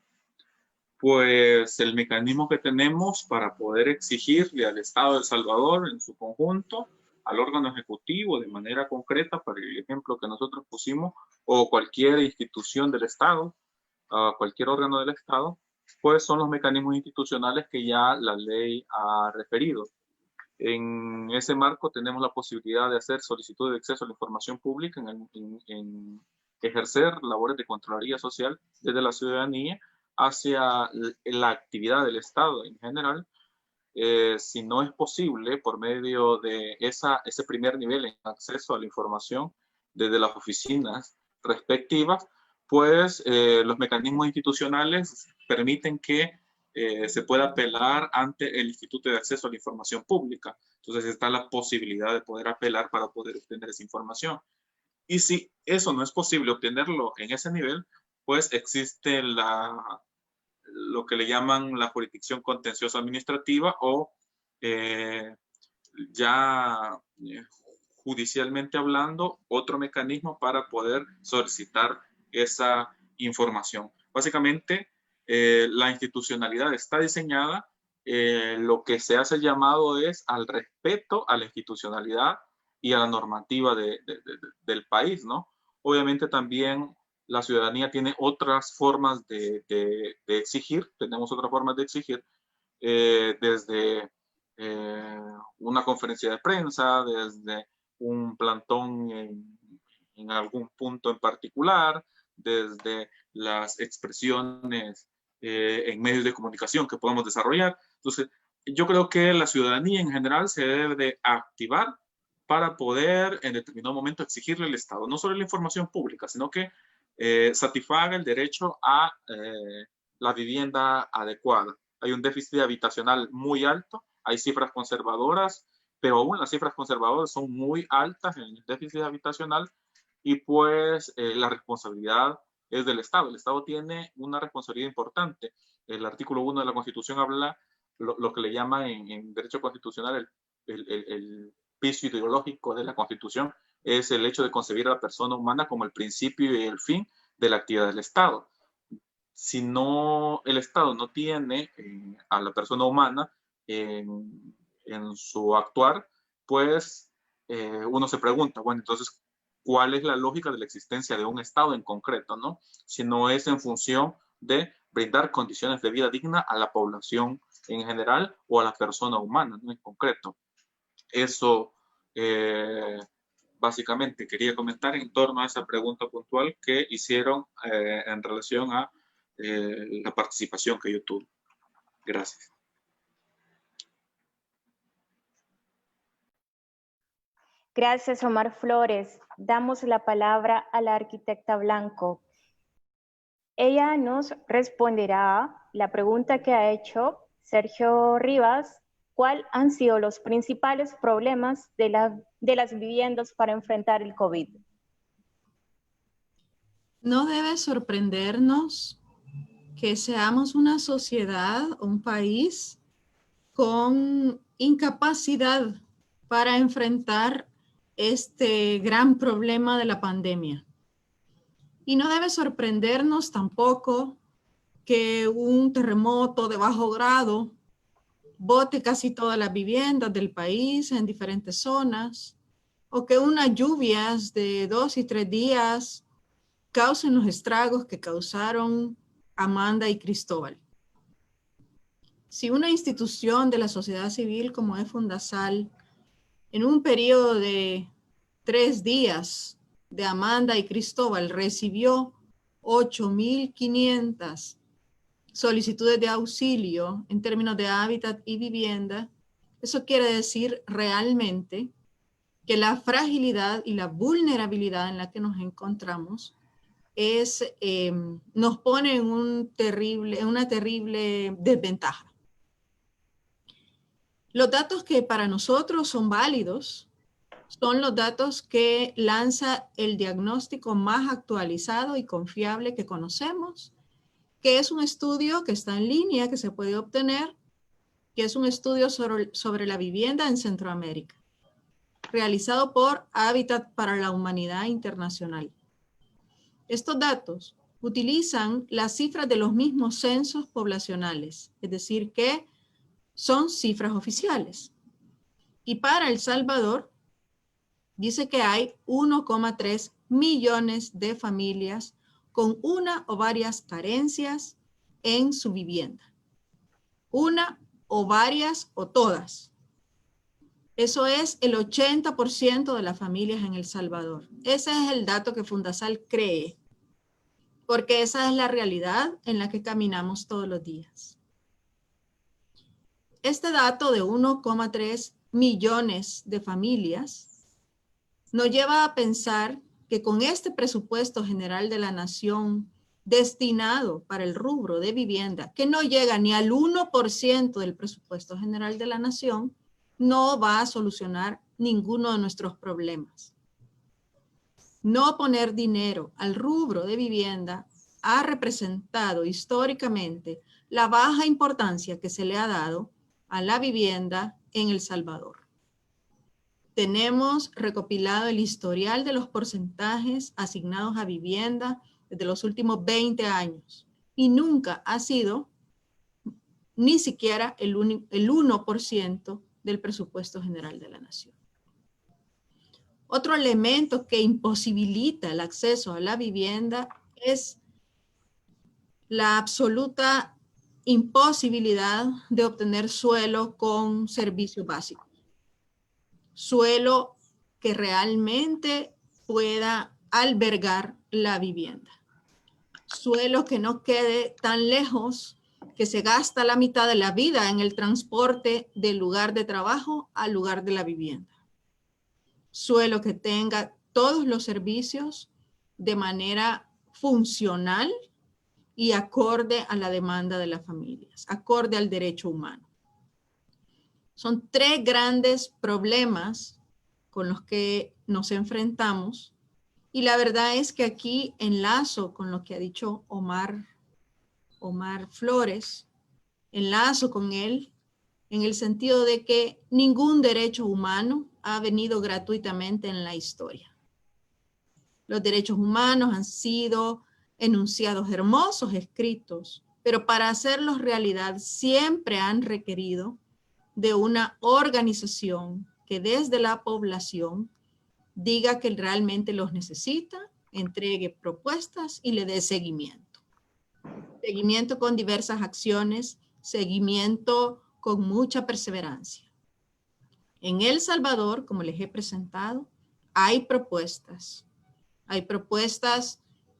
Pues el mecanismo que tenemos para poder exigirle al Estado de El Salvador en su conjunto, al órgano ejecutivo de manera concreta, para el ejemplo que nosotros pusimos, o cualquier institución del Estado, a cualquier órgano del Estado, pues son los mecanismos institucionales que ya la ley ha referido. En ese marco tenemos la posibilidad de hacer solicitud de acceso a la información pública, en ejercer labores de Contraloría Social desde la ciudadanía hacia la actividad del Estado en general. Si no es posible por medio de ese primer nivel en acceso a la información desde las oficinas respectivas, pues los mecanismos institucionales permiten que se pueda apelar ante el Instituto de Acceso a la Información Pública. Entonces está la posibilidad de poder apelar para poder obtener esa información. Y si eso no es posible obtenerlo en ese nivel, pues existe lo que le llaman la jurisdicción contenciosa administrativa o judicialmente hablando, otro mecanismo para poder solicitar esa información. Básicamente, la institucionalidad está diseñada, lo que se hace llamado es al respeto a la institucionalidad y a la normativa del país, ¿no? Obviamente también la ciudadanía tiene otras formas de exigir, tenemos otras formas de exigir, desde una conferencia de prensa, desde un plantón en algún punto en particular, desde las expresiones en medios de comunicación que podamos desarrollar. Entonces, yo creo que la ciudadanía en general se debe de activar para poder en determinado momento exigirle al Estado, no solo la información pública, sino que satisfaga el derecho a la vivienda adecuada. Hay un déficit habitacional muy alto, hay cifras conservadoras, pero aún las cifras conservadoras son muy altas en el déficit habitacional y pues la responsabilidad es del Estado. El Estado tiene una responsabilidad importante. El artículo 1 de la Constitución habla lo que le llama en derecho constitucional el piso ideológico de la Constitución, es el hecho de concebir a la persona humana como el principio y el fin de la actividad del Estado. Si no, el Estado no tiene a la persona humana en su actuar, pues uno se pregunta, bueno, entonces, ¿cuál es la lógica de la existencia de un Estado en concreto, no? Si no es en función de brindar condiciones de vida digna a la población en general o a la persona humana, ¿no? En concreto. Eso básicamente quería comentar en torno a esa pregunta puntual que hicieron en relación a la participación que yo tuve. Gracias. Gracias, Omar Flores. Damos la palabra a la arquitecta Blanco. Ella nos responderá la pregunta que ha hecho Sergio Rivas: ¿cuáles han sido los principales problemas de las viviendas para enfrentar el COVID? No debe sorprendernos que seamos una sociedad, un país con incapacidad para enfrentar este gran problema de la pandemia. Y no debe sorprendernos tampoco que un terremoto de bajo grado bote casi todas las viviendas del país en diferentes zonas, o que unas lluvias de 2 y 3 días causen los estragos que causaron Amanda y Cristóbal. Si una institución de la sociedad civil como es Fundasal, en un periodo de 3 días de Amanda y Cristóbal recibió 8.500 solicitudes de auxilio en términos de hábitat y vivienda, eso quiere decir realmente que la fragilidad y la vulnerabilidad en la que nos encontramos nos pone en una terrible desventaja. Los datos que para nosotros son válidos son los datos que lanza el diagnóstico más actualizado y confiable que conocemos, que es un estudio que está en línea, que se puede obtener, que es un estudio sobre la vivienda en Centroamérica, realizado por Hábitat para la Humanidad Internacional. Estos datos utilizan las cifras de los mismos censos poblacionales, es decir, que son cifras oficiales. Y para El Salvador, dice que hay 1,3 millones de familias con una o varias carencias en su vivienda. Una o varias o todas. Eso es el 80% de las familias en El Salvador. Ese es el dato que Fundasal cree, porque esa es la realidad en la que caminamos todos los días. Este dato de 1,3 millones de familias nos lleva a pensar que con este presupuesto general de la nación destinado para el rubro de vivienda, que no llega ni al 1% del presupuesto general de la nación, no va a solucionar ninguno de nuestros problemas. No poner dinero al rubro de vivienda ha representado históricamente la baja importancia que se le ha dado a la vivienda en El Salvador. Tenemos recopilado el historial de los porcentajes asignados a vivienda desde los últimos 20 años y nunca ha sido ni siquiera el 1% del presupuesto general de la nación. Otro elemento que imposibilita el acceso a la vivienda es la absoluta imposibilidad de obtener suelo con servicios básicos. Suelo que realmente pueda albergar la vivienda. Suelo que no quede tan lejos que se gasta la mitad de la vida en el transporte del lugar de trabajo al lugar de la vivienda. Suelo que tenga todos los servicios de manera funcional y acorde a la demanda de las familias, acorde al derecho humano. Son 3 grandes problemas con los que nos enfrentamos Y la verdad es que aquí enlazo con lo que ha dicho Omar Flores, enlazo con él en el sentido de que ningún derecho humano ha venido gratuitamente en la historia. Los derechos humanos han sido enunciados hermosos, escritos, pero para hacerlos realidad siempre han requerido de una organización que desde la población diga que realmente los necesita, entregue propuestas y le dé seguimiento. Seguimiento con diversas acciones, seguimiento con mucha perseverancia. En El Salvador, como les he presentado, hay propuestas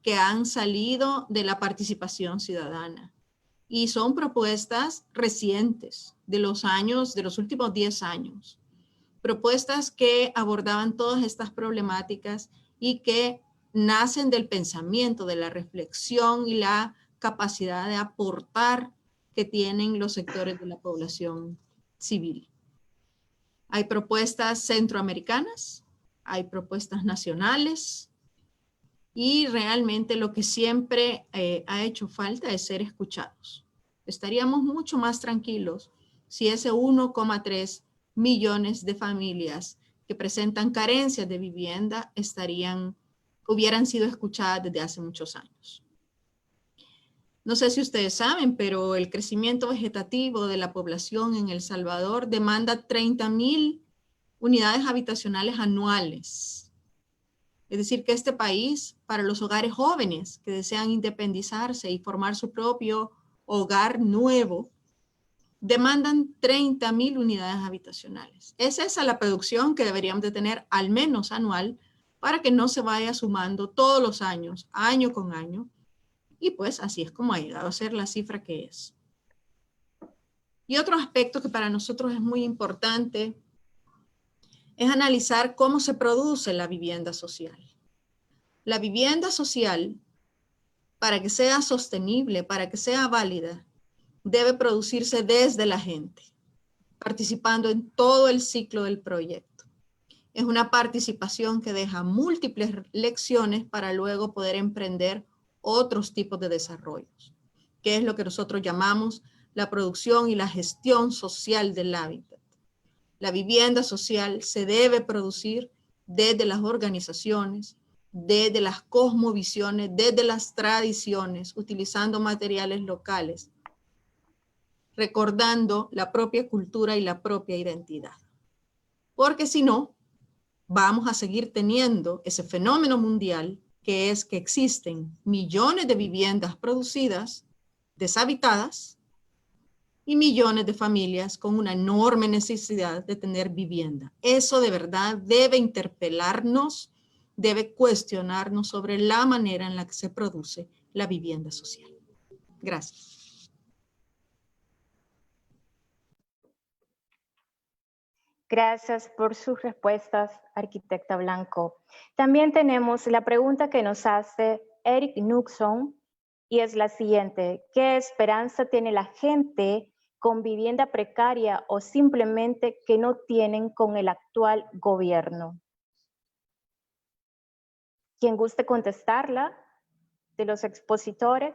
que han salido de la participación ciudadana y son propuestas recientes de los últimos 10 años. Propuestas que abordaban todas estas problemáticas y que nacen del pensamiento, de la reflexión y la capacidad de aportar que tienen los sectores de la población civil. Hay propuestas centroamericanas, hay propuestas nacionales y realmente lo que siempre ha hecho falta es ser escuchados. Estaríamos mucho más tranquilos si ese 1,3 millones de familias que presentan carencias de vivienda hubieran sido escuchadas desde hace muchos años. No sé si ustedes saben, pero el crecimiento vegetativo de la población en El Salvador demanda 30,000 unidades habitacionales anuales. Es decir, que este país, para los hogares jóvenes que desean independizarse y formar su propio hogar nuevo, demandan 30,000 unidades habitacionales. Es esa la producción que deberíamos de tener al menos anual para que no se vaya sumando todos los años, año con año. Y pues así es como ha llegado a ser la cifra que es. Y otro aspecto que para nosotros es muy importante es analizar cómo se produce la vivienda social. La vivienda social, para que sea sostenible, para que sea válida, debe producirse desde la gente, participando en todo el ciclo del proyecto. Es una participación que deja múltiples lecciones para luego poder emprender otros tipos de desarrollos, que es lo que nosotros llamamos la producción y la gestión social del hábitat. La vivienda social se debe producir desde las organizaciones, desde las cosmovisiones, desde las tradiciones, utilizando materiales locales, recordando la propia cultura y la propia identidad. Porque si no, vamos a seguir teniendo ese fenómeno mundial que es que existen millones de viviendas producidas, deshabitadas, y millones de familias con una enorme necesidad de tener vivienda. Eso de verdad debe interpelarnos, debe cuestionarnos sobre la manera en la que se produce la vivienda social. Gracias. Gracias por sus respuestas, arquitecta Blanco. También tenemos la pregunta que nos hace Eric Nuxon y es la siguiente. ¿Qué esperanza tiene la gente con vivienda precaria o simplemente que no tienen con el actual gobierno? ¿Quién guste contestarla de los expositores?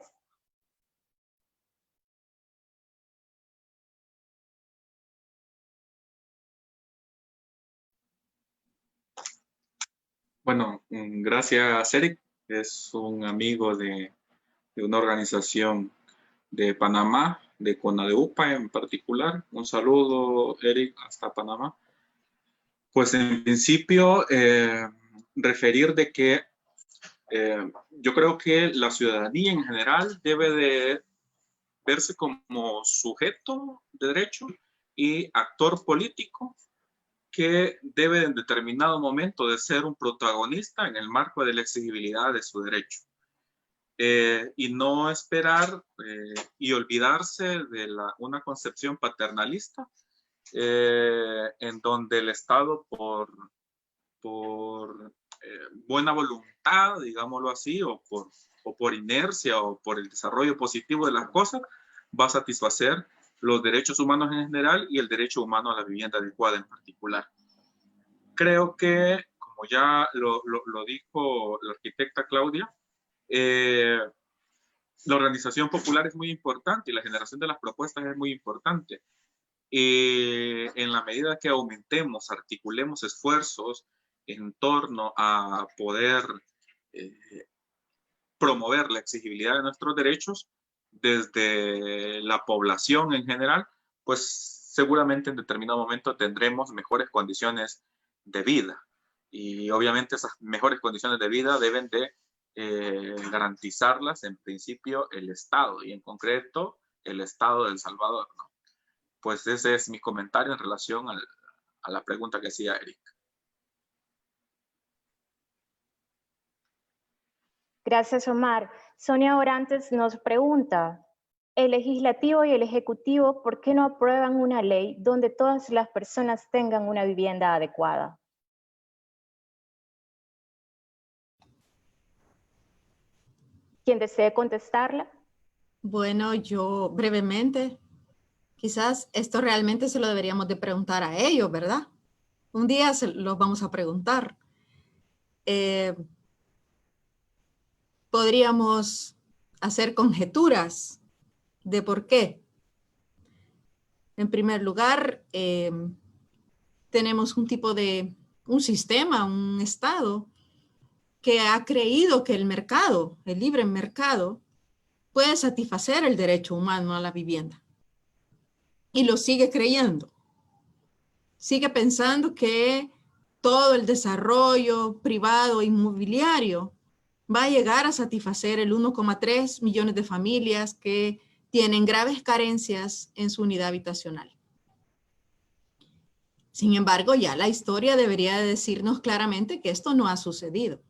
Bueno, gracias, Eric. Es un amigo de una organización de Panamá, de CONADEUPA en particular. Un saludo, Eric, hasta Panamá. Pues en principio, referir de que yo creo que la ciudadanía en general debe de verse como sujeto de derecho y actor político que debe en determinado momento de ser un protagonista en el marco de la exigibilidad de su derecho. Y no esperar y olvidarse de una concepción paternalista en donde el Estado por buena voluntad, digámoslo así, o por inercia o por el desarrollo positivo de las cosas, va a satisfacer los derechos humanos en general y el derecho humano a la vivienda adecuada en particular. Creo que, como como ya lo dijo la arquitecta Claudia, la organización popular es muy importante y la generación de las propuestas es muy importante. En la medida que aumentemos, articulemos esfuerzos en torno a poder promover la exigibilidad de nuestros derechos desde la población en general, pues seguramente en determinado momento tendremos mejores condiciones de vida. Y obviamente esas mejores condiciones de vida deben de garantizarlas en principio el Estado y en concreto el Estado de El Salvador, ¿no? Pues ese es mi comentario en relación a la pregunta que hacía Eric. Gracias, Omar. Sonia Orantes nos pregunta, el legislativo y el ejecutivo, ¿por qué no aprueban una ley donde todas las personas tengan una vivienda adecuada? ¿Quién desee contestarla? Bueno, yo brevemente, quizás esto realmente se lo deberíamos de preguntar a ellos, ¿verdad? Un día se los vamos a preguntar. Podríamos hacer conjeturas de por qué. En primer lugar, tenemos un sistema, un Estado que ha creído que el mercado, el libre mercado, puede satisfacer el derecho humano a la vivienda. Y lo sigue creyendo. Sigue pensando que todo el desarrollo privado inmobiliario va a llegar a satisfacer el 1,3 millones de familias que tienen graves carencias en su unidad habitacional. Sin embargo, ya la historia debería decirnos claramente que esto no ha sucedido.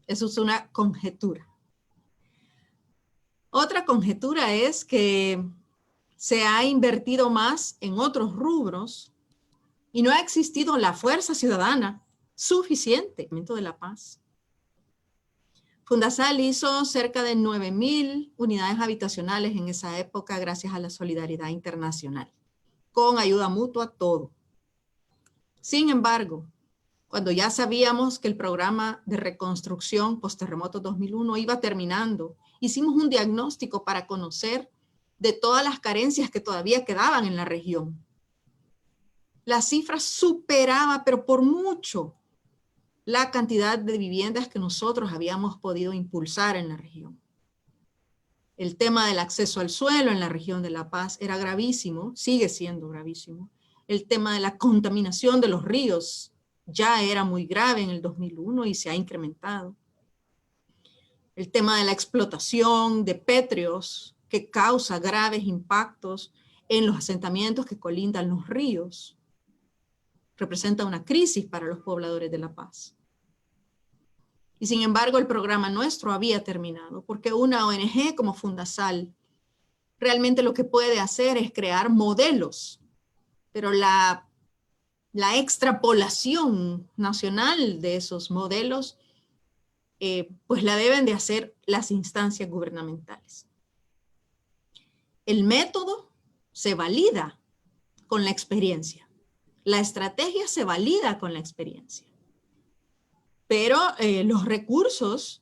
Eso es una conjetura. Otra conjetura es que se ha invertido más en otros rubros y no ha existido la fuerza ciudadana suficiente de la paz. Fundasal hizo cerca de 9,000 unidades habitacionales en esa época gracias a la solidaridad internacional, con ayuda mutua, todo. Sin embargo, cuando ya sabíamos que el programa de reconstrucción post-terremoto 2001 iba terminando, hicimos un diagnóstico para conocer de todas las carencias que todavía quedaban en la región. La cifra superaba, pero por mucho, la cantidad de viviendas que nosotros habíamos podido impulsar en la región. El tema del acceso al suelo en la región de La Paz era gravísimo, sigue siendo gravísimo. El tema de la contaminación de los ríos ya era muy grave en el 2001 y se ha incrementado. El tema de la explotación de pétreos que causa graves impactos en los asentamientos que colindan los ríos representa una crisis para los pobladores de La Paz. Y sin embargo, el programa nuestro había terminado, porque una ONG como Fundasal realmente lo que puede hacer es crear modelos, pero la extrapolación nacional de esos modelos, pues la deben de hacer las instancias gubernamentales. El método se valida con la experiencia. La estrategia se valida con la experiencia. Pero los recursos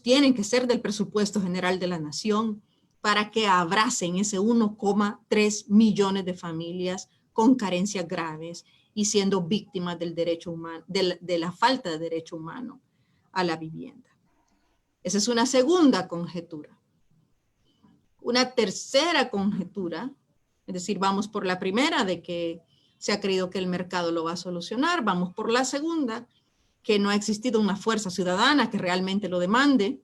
tienen que ser del presupuesto general de la nación para que abracen ese 1,3 millones de familias con carencias graves y siendo víctimas del derecho humano, de la falta de derecho humano a la vivienda. Esa es una segunda conjetura. Una tercera conjetura, es decir, vamos por la primera de que se ha creído que el mercado lo va a solucionar, vamos por la segunda, que no ha existido una fuerza ciudadana que realmente lo demande,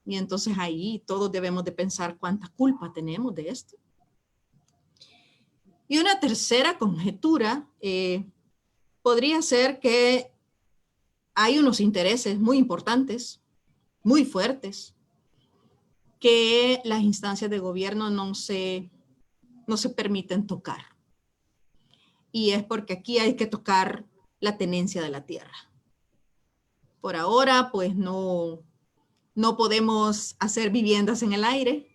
y entonces ahí todos debemos de pensar cuánta culpa tenemos de esto. Y una tercera conjetura podría ser que hay unos intereses muy importantes, muy fuertes, que las instancias de gobierno no se permiten tocar. Y es porque aquí hay que tocar la tenencia de la tierra. Por ahora, pues no podemos hacer viviendas en el aire.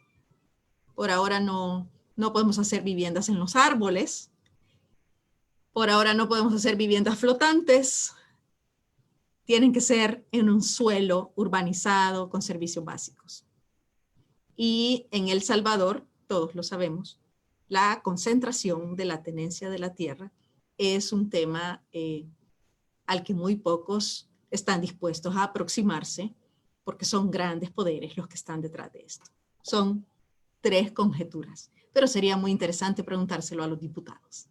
Por ahora no podemos hacer viviendas en los árboles. Por ahora no podemos hacer viviendas flotantes. tienen que ser en un suelo urbanizado con servicios básicos. Y en El Salvador, todos lo sabemos, la concentración de la tenencia de la tierra es un tema al que muy pocos están dispuestos a aproximarse, porque son grandes poderes los que están detrás de esto. Son 3 conjeturas, pero sería muy interesante preguntárselo a los diputados.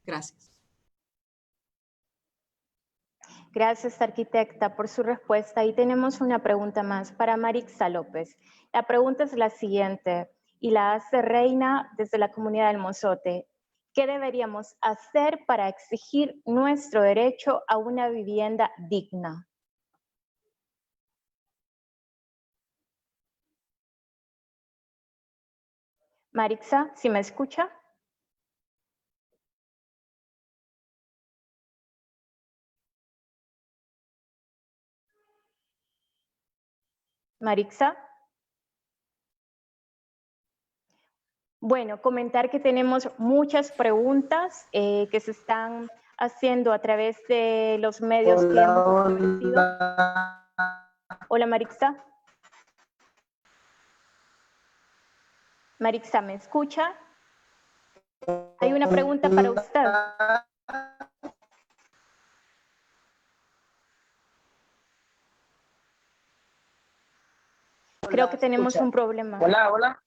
Gracias. Gracias, arquitecta, por su respuesta. Y tenemos una pregunta más para Marixa López. La pregunta es la siguiente, y la hace Reina desde la comunidad del Mozote. ¿Qué deberíamos hacer para exigir nuestro derecho a una vivienda digna? Marixa, ¿sí me escucha? Marixa. Bueno, comentar que tenemos muchas preguntas que se están haciendo a través de los medios que hemos establecido. Hola, Marixa. Marixa, ¿me escucha? Hay una pregunta para usted. Creo que tenemos un problema. Hola, hola.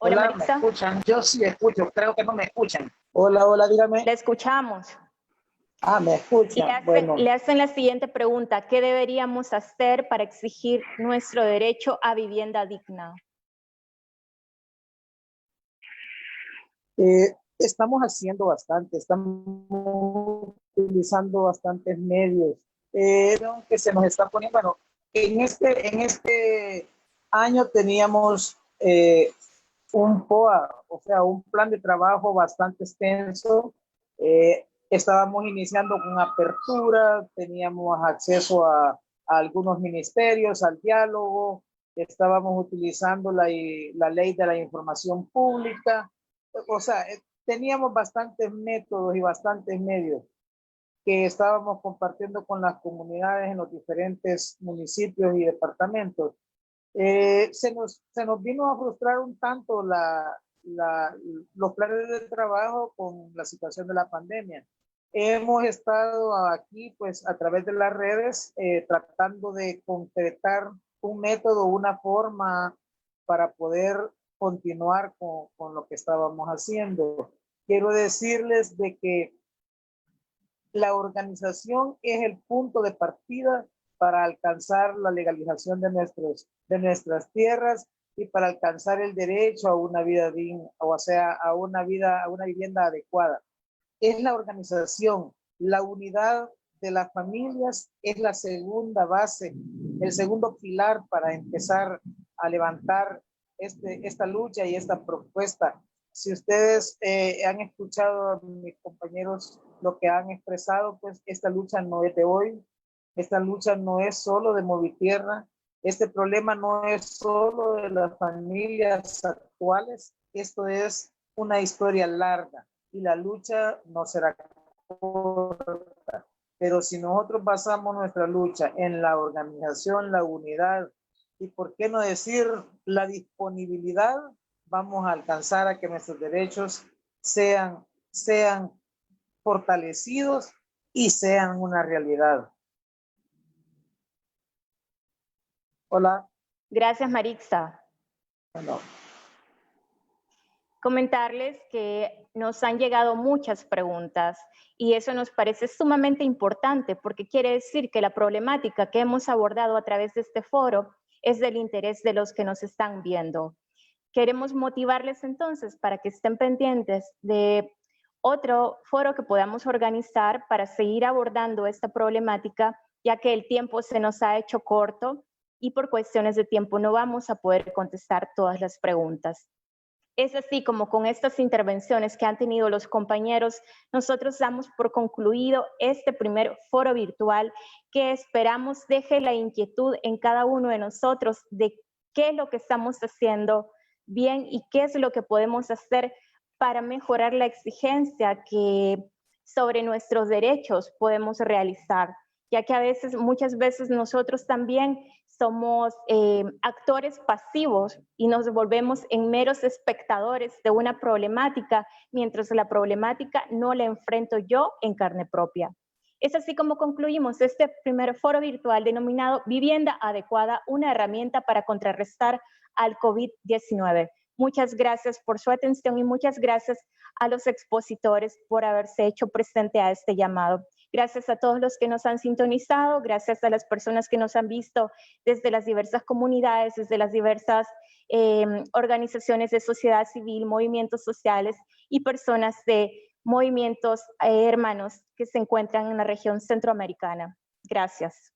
Hola, ¿me Marixa. escuchan? Yo sí escucho, creo que no me escuchan. Hola, hola, dígame. Le escuchamos. Ah, me escuchan. Le hacen la siguiente pregunta. ¿Qué deberíamos hacer para exigir nuestro derecho a vivienda digna? Estamos haciendo bastante, estamos utilizando bastantes medios. Que se nos está poniendo, bueno, en este año teníamos un POA, o sea, un plan de trabajo bastante extenso. Estábamos iniciando con apertura, teníamos acceso a algunos ministerios, al diálogo, estábamos utilizando la ley de la información pública. O sea, teníamos bastantes métodos y bastantes medios que estábamos compartiendo con las comunidades en los diferentes municipios y departamentos. Se nos vino a frustrar un tanto los planes de trabajo con la situación de la pandemia. Hemos estado aquí, pues, a través de las redes, tratando de concretar un método, una forma para poder continuar con lo que estábamos haciendo. Quiero decirles de que la organización es el punto de partida para alcanzar la legalización de nuestras tierras y para alcanzar el derecho a una vida digna, o sea, a una vivienda adecuada. Es la organización, la unidad de las familias es la segunda base, el segundo pilar para empezar a levantar esta lucha y esta propuesta. Si ustedes han escuchado a mis compañeros lo que han expresado, pues esta lucha no es de hoy, esta lucha no es solo de Movitierra, este problema no es solo de las familias actuales, esto es una historia larga y la lucha no será corta. Pero si nosotros basamos nuestra lucha en la organización, la unidad y, por qué no decir, la disponibilidad, vamos a alcanzar a que nuestros derechos sean fortalecidos y sean una realidad. Hola. Gracias, Marixa. Bueno. Comentarles que nos han llegado muchas preguntas y eso nos parece sumamente importante porque quiere decir que la problemática que hemos abordado a través de este foro es del interés de los que nos están viendo. Queremos motivarles entonces para que estén pendientes de otro foro que podamos organizar para seguir abordando esta problemática, ya que el tiempo se nos ha hecho corto y por cuestiones de tiempo no vamos a poder contestar todas las preguntas. Es así como con estas intervenciones que han tenido los compañeros, nosotros damos por concluido este primer foro virtual que esperamos deje la inquietud en cada uno de nosotros de qué es lo que estamos haciendo bien y qué es lo que podemos hacer para mejorar la exigencia que sobre nuestros derechos podemos realizar. ya que muchas veces nosotros también somos actores pasivos y nos volvemos en meros espectadores de una problemática, mientras la problemática no la enfrento yo en carne propia. Es así como concluimos este primer foro virtual denominado Vivienda Adecuada, una herramienta para contrarrestar al COVID-19. Muchas gracias por su atención y muchas gracias a los expositores por haberse hecho presente a este llamado. Gracias a todos los que nos han sintonizado, gracias a las personas que nos han visto desde las diversas comunidades, desde las diversas organizaciones de sociedad civil, movimientos sociales y personas de movimientos hermanos que se encuentran en la región centroamericana. Gracias.